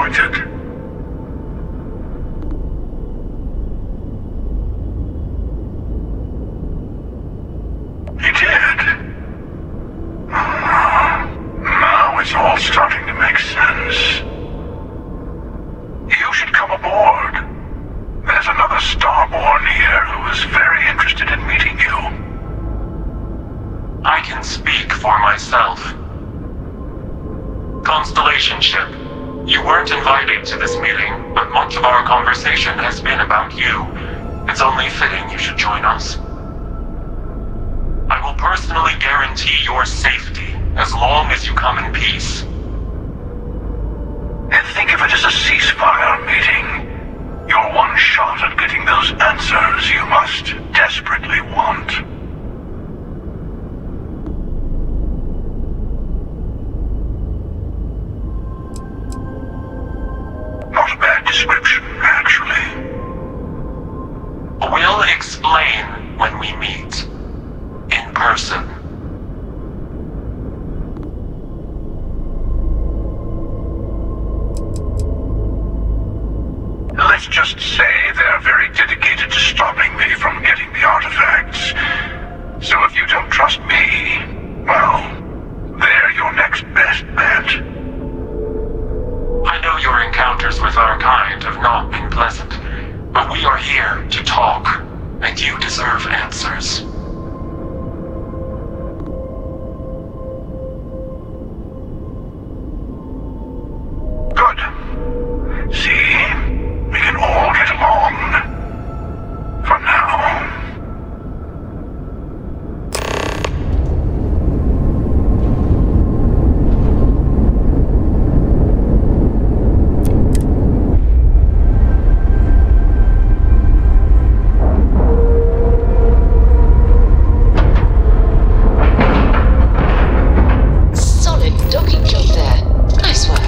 disappointed. He did. Now it's all starting to make sense. You should come aboard. There's another Starborn here who is very interested in meeting you. I can speak for myself. Constellation ship, you weren't invited to this meeting, but much of our conversation has been about you. It's only fitting you should join us. I will personally guarantee your safety as long as you come in peace. And think of it as a ceasefire meeting. Your one shot at getting those answers you must desperately want. Not a bad description, actually. We'll explain when we meet. In person. Let's just say they're very dedicated to stopping me from getting the artifacts. So if you don't trust me, well, they're your next best bet. I know your encounters with our kind have not been pleasant, but we are here to talk, and you deserve answers. Good. See? We can all get along. For now. Solid docking job there. Nice work.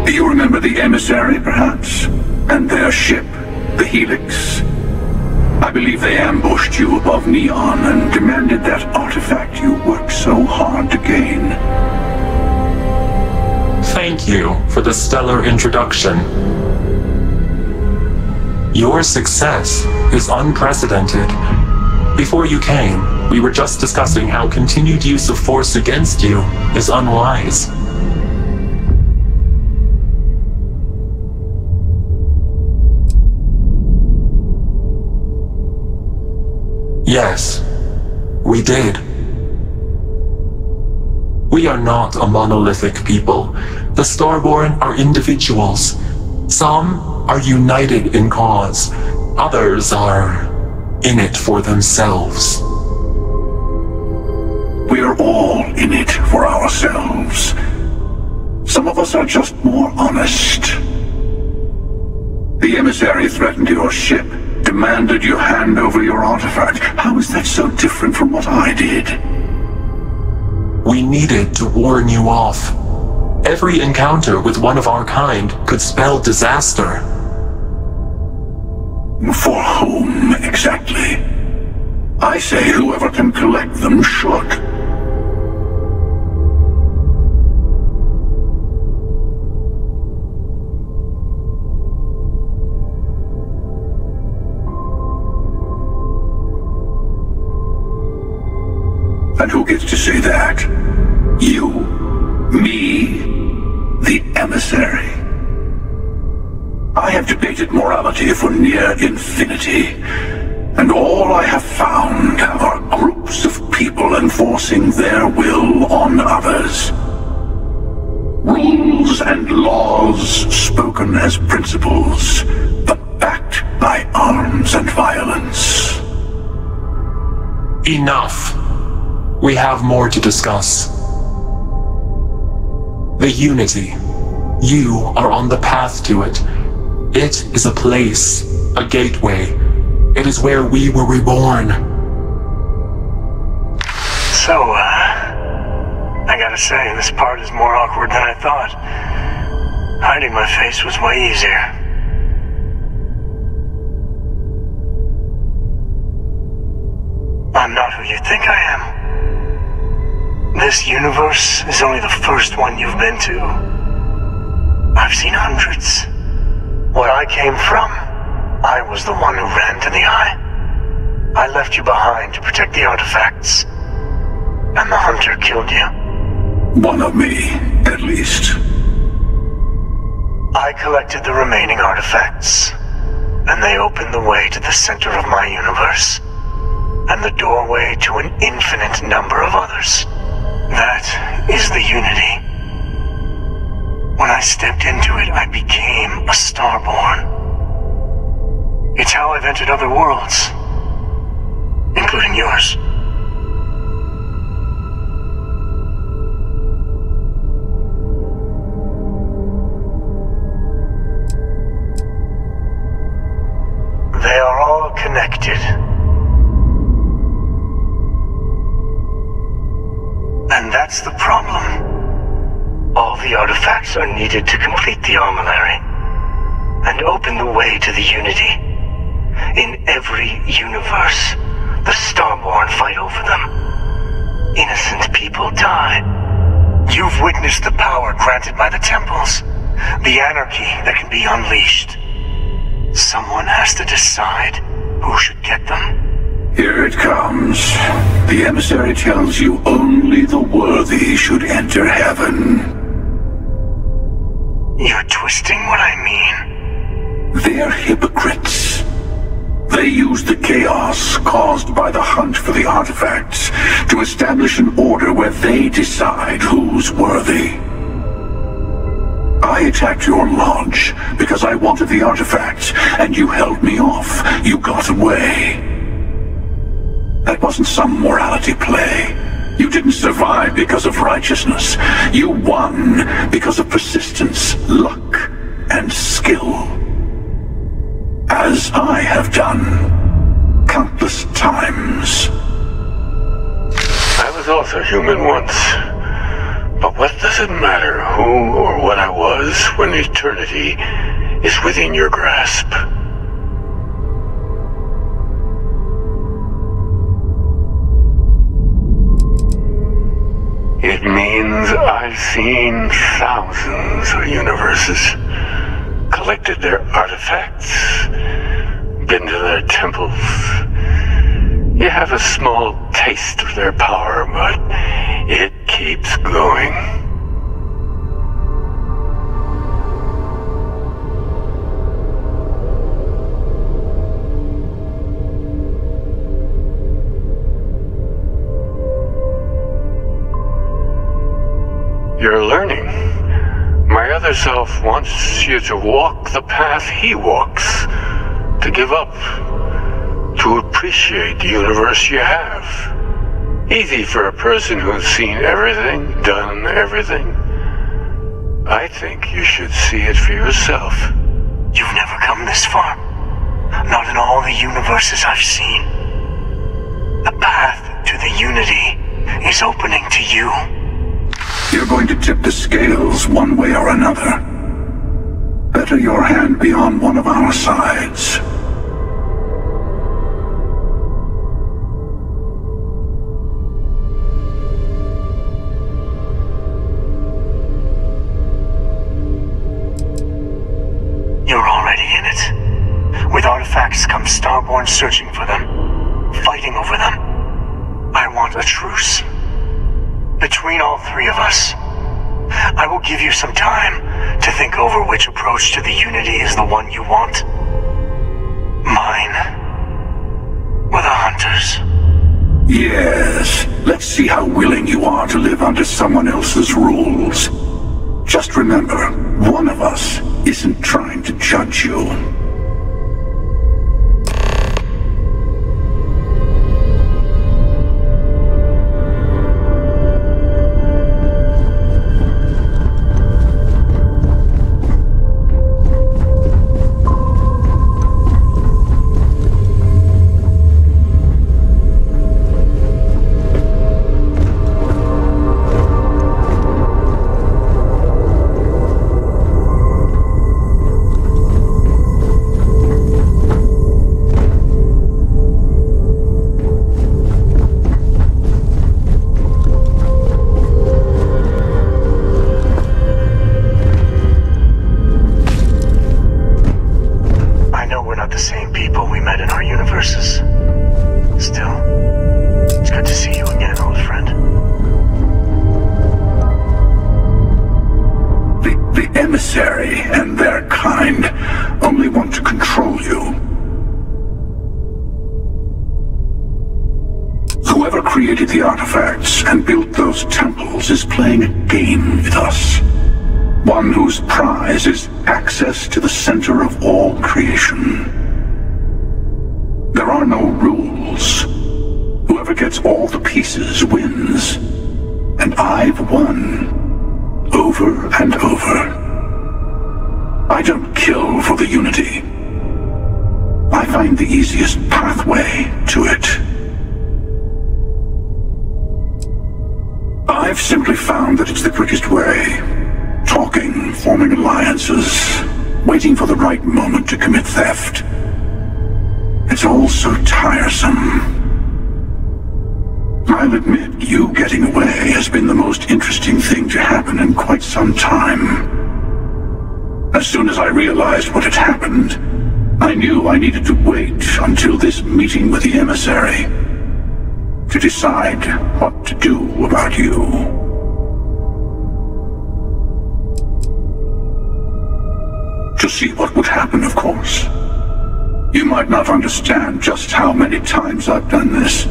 You remember the emissary, perhaps? And their ship, the Helix? I believe they ambushed you above Neon and demanded that artifact you worked so hard to gain. Thank you for the stellar introduction. Your success is unprecedented. Before you came, we were just discussing how continued use of force against you is unwise. Yes, we did. We are not a monolithic people. The Starborn are individuals. Some are united in cause. Others are in it for themselves. We are all in it for ourselves. Some of us are just more honest. The emissary threatened your ship, demanded you hand over your artifact. How is that so different from what I did? We needed to warn you off. Every encounter with one of our kind could spell disaster. For whom, exactly? I say whoever can collect them should. And who gets to say that? You? Me? The emissary? I have debated morality for near infinity, and all I have found are groups of people enforcing their will on others. Rules and laws spoken as principles, but backed by arms and violence. Enough. We have more to discuss. The Unity. You are on the path to it. It is a place, a gateway. It is where we were reborn. So, I gotta say, this part is more awkward than I thought. Hiding my face was way easier. I'm not who you think I am. This universe is only the first one you've been to. I've seen hundreds. Where I came from, I was the one who ran to the Eye. I left you behind to protect the artifacts. And the Hunter killed you. One of me, at least. I collected the remaining artifacts, and they opened the way to the center of my universe, and the doorway to an infinite number of others. That is the Unity. When I stepped into it, I became a Starborn. It's how I've entered other worlds, including yours. They are all connected. And that's the problem. All the artifacts are needed to complete the Armillary and open the way to the Unity. In every universe, the Starborn fight over them. Innocent people die. You've witnessed the power granted by the temples, the anarchy that can be unleashed. Someone has to decide who should get them. Here it comes. The emissary tells you only the worthy should enter heaven. You're twisting what I mean. They're hypocrites. They use the chaos caused by the hunt for the artifacts to establish an order where they decide who's worthy. I attacked your lodge because I wanted the artifact, and you held me off. You got away. That wasn't some morality play. You didn't survive because of righteousness. You won because of persistence, luck, and skill. As I have done countless times. I was also human once. But what does it matter who or what I was when eternity is within your grasp? It means I've seen thousands of universes, collected their artifacts, been to their temples. You have a small taste of their power, but it keeps going. You're learning. My other self wants you to walk the path he walks, to give up, to appreciate the universe you have. Easy for a person who's seen everything, done everything. I think you should see it for yourself. You've never come this far. Not in all the universes I've seen. The path to the Unity is opening to you. You're going to tip the scales one way or another. Better your hand be on one of our sides. You're already in it. With artifacts comes Starborn searching for them, fighting over them. I want a truce. Between all three of us. I will give you some time to think over which approach to the Unity is the one you want. Mine. Or the Hunters. Yes. Let's see how willing you are to live under someone else's rules. Just remember, one of us isn't trying to judge you. the artifacts and built those temples is playing a game with us. One whose prize is access to the center of all creation. There are no rules. Whoever gets all the pieces wins. And I've won. Over and over. I don't kill for the Unity. I find the easiest pathway to it. I've simply found that it's the quickest way. Talking, forming alliances, waiting for the right moment to commit theft. It's all so tiresome. I'll admit, you getting away has been the most interesting thing to happen in quite some time. As soon as I realized what had happened, I knew I needed to wait until this meeting with the emissary to decide what to do about you. To see what would happen, of course. You might not understand just how many times I've done this.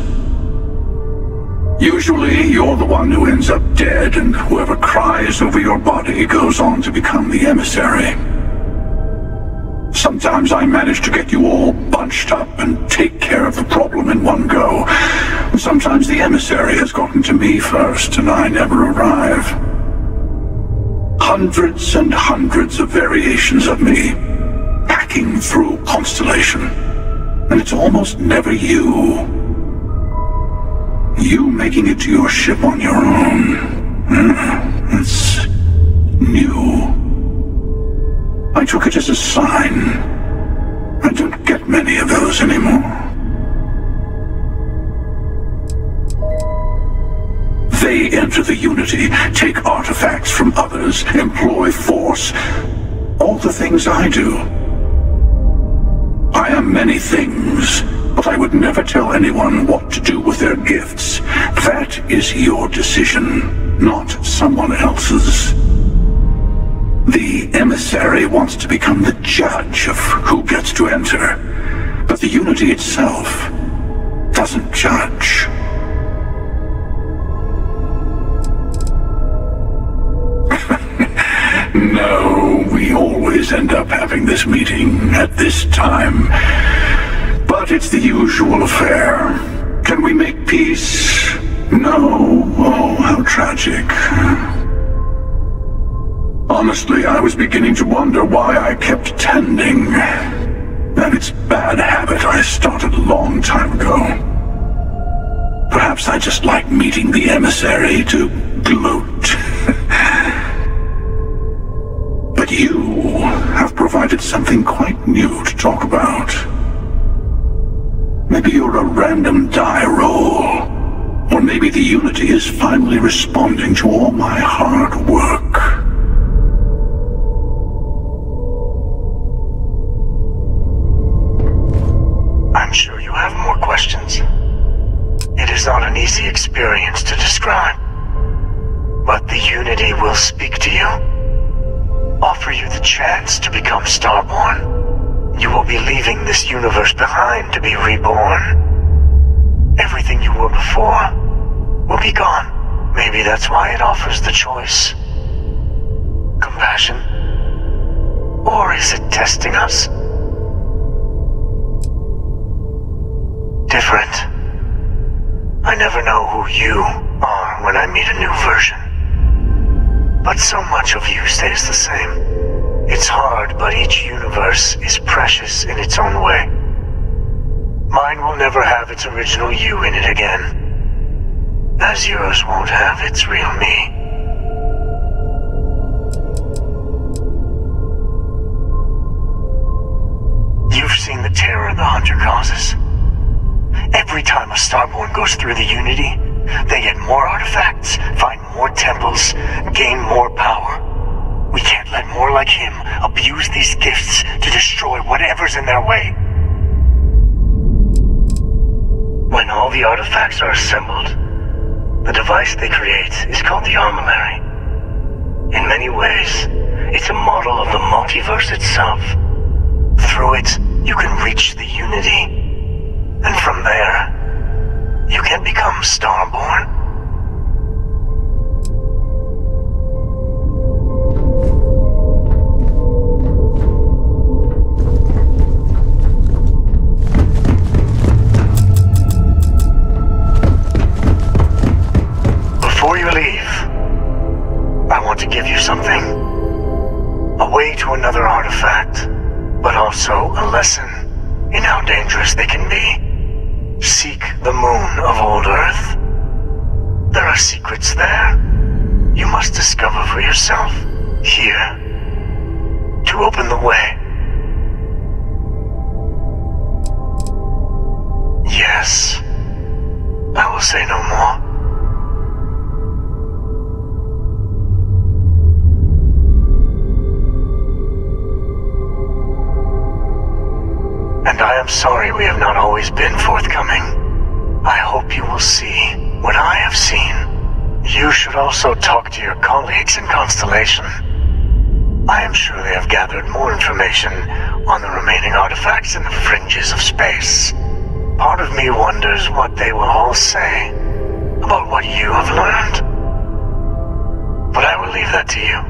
Usually, you're the one who ends up dead, and whoever cries over your body goes on to become the emissary. Sometimes I manage to get you all bunched up and take care of the problem in one go. Sometimes the emissary has gotten to me first, and I never arrive. Hundreds and hundreds of variations of me, hacking through Constellation. And it's almost never you. You making it to your ship on your own. It's new. I took it as a sign. I don't get many of those anymore. They enter the Unity, take artifacts from others, employ force. All the things I do. I am many things, but I would never tell anyone what to do with their gifts. That is your decision, not someone else's. The emissary wants to become the judge of who gets to enter, but the Unity itself doesn't judge. No, we always end up having this meeting at this time. But it's the usual affair. Can we make peace? No. Oh, how tragic. Honestly, I was beginning to wonder why I kept tending. And it's bad habit I started a long time ago. Perhaps I just like meeting the emissary to gloat. But you have provided something quite new to talk about. Maybe you're a random die roll. Or maybe the Unity is finally responding to all my hard work. I'm sure you have more questions. It is not an easy experience to describe. But the Unity will speak to you. Offer you the chance to become Starborn. You will be leaving this universe behind to be reborn. Everything you were before will be gone. Maybe that's why it offers the choice. Compassion? Or is it testing us? Different. I never know who you are when I meet a new version. But so much of you stays the same. It's hard, but each universe is precious in its own way. Mine will never have its original you in it again, as yours won't have its real me. You've seen the terror the Hunter causes. Every time a Starborn goes through the Unity, they get more artifacts, find more temples, gain more power. We can't let more like him abuse these gifts to destroy whatever's in their way. When all the artifacts are assembled, the device they create is called the Armillary. In many ways, it's a model of the multiverse itself. Through it, you can reach the Unity. And from there, you can become Starborn. Before you leave, I want to give you something. A way to another artifact, but also a lesson in how dangerous they can be. Seek the moon of old Earth. There are secrets there. You must discover for yourself here to open the way. Yes, I will say no more. And I am sorry we have not always been forthcoming. I hope you will see what I have seen. You should also talk to your colleagues in Constellation. I am sure they have gathered more information on the remaining artifacts in the fringes of space. Part of me wonders what they will all say about what you have learned. But I will leave that to you.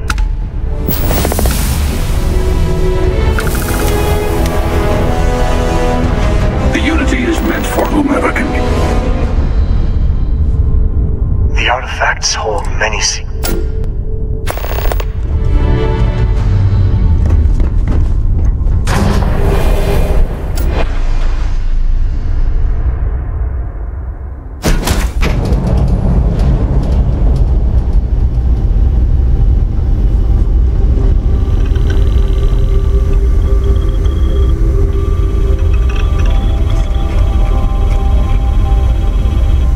The Unity is meant for whomever can be. The artifacts hold many secrets.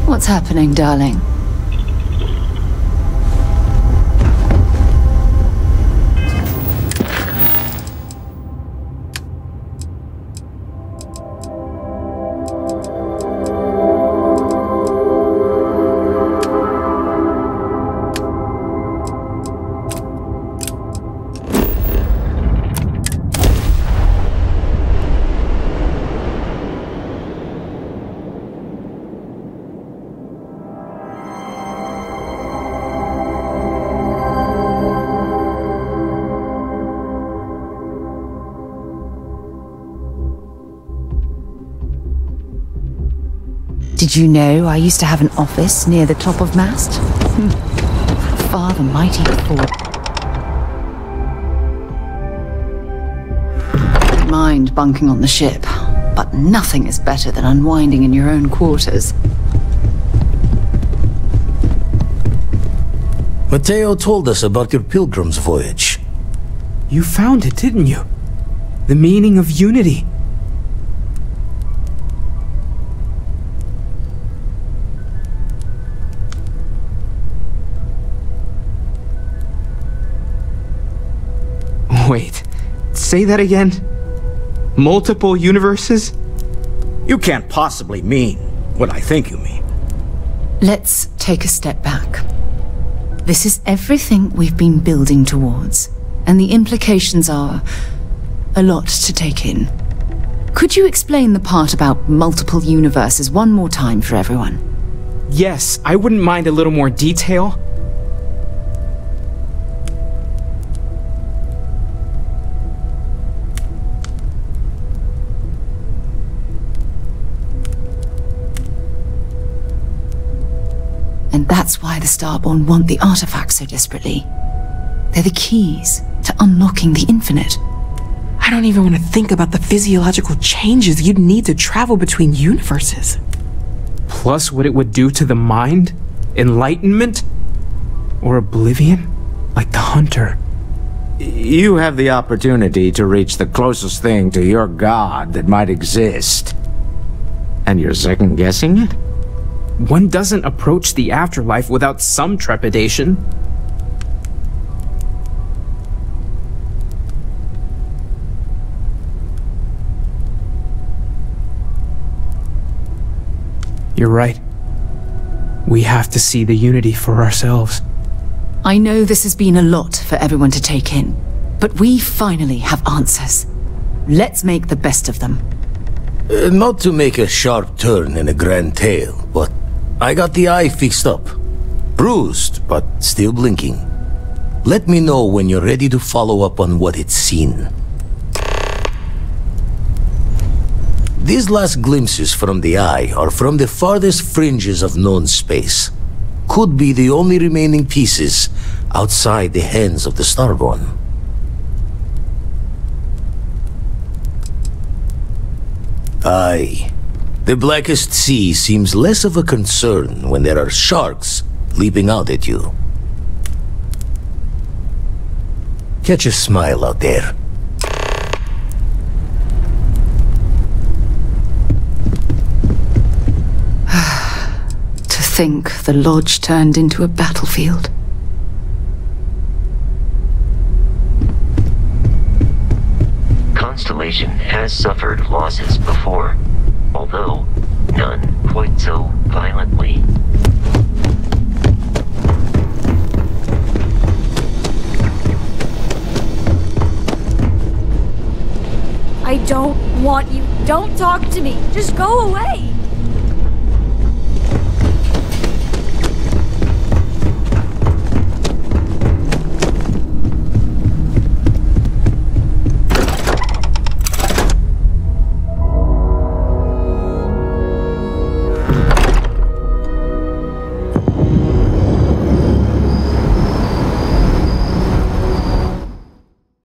What's happening, darling? Did you know I used to have an office near the top of Mast? Far the mighty fall. Don't mind bunking on the ship, but nothing is better than unwinding in your own quarters. Matteo told us about your pilgrim's voyage. You found it, didn't you? The meaning of unity. Wait, say that again? Multiple universes? You can't possibly mean what I think you mean. Let's take a step back. This is everything we've been building towards, and the implications are a lot to take in. Could you explain the part about multiple universes one more time for everyone? Yes, I wouldn't mind a little more detail. And that's why the Starborn want the artifacts so desperately. They're the keys to unlocking the infinite. I don't even want to think about the physiological changes you'd need to travel between universes. Plus what it would do to the mind? Enlightenment? Or oblivion? Like the Hunter. You have the opportunity to reach the closest thing to your god that might exist. And you're second-guessing it? One doesn't approach the afterlife without some trepidation. You're right. We have to see the unity for ourselves. I know this has been a lot for everyone to take in, but we finally have answers. Let's make the best of them. Not to make a sharp turn in a grand tale, but I got the eye fixed up. Bruised, but still blinking. Let me know when you're ready to follow up on what it's seen. These last glimpses from the eye are from the farthest fringes of known space. Could be the only remaining pieces outside the hands of the Starborn. Aye. The Blackest Sea seems less of a concern when there are sharks leaping out at you. Catch a smile out there. To think the lodge turned into a battlefield. Constellation has suffered losses before, although none quite so violently. I don't want you. Don't talk to me. Just go away.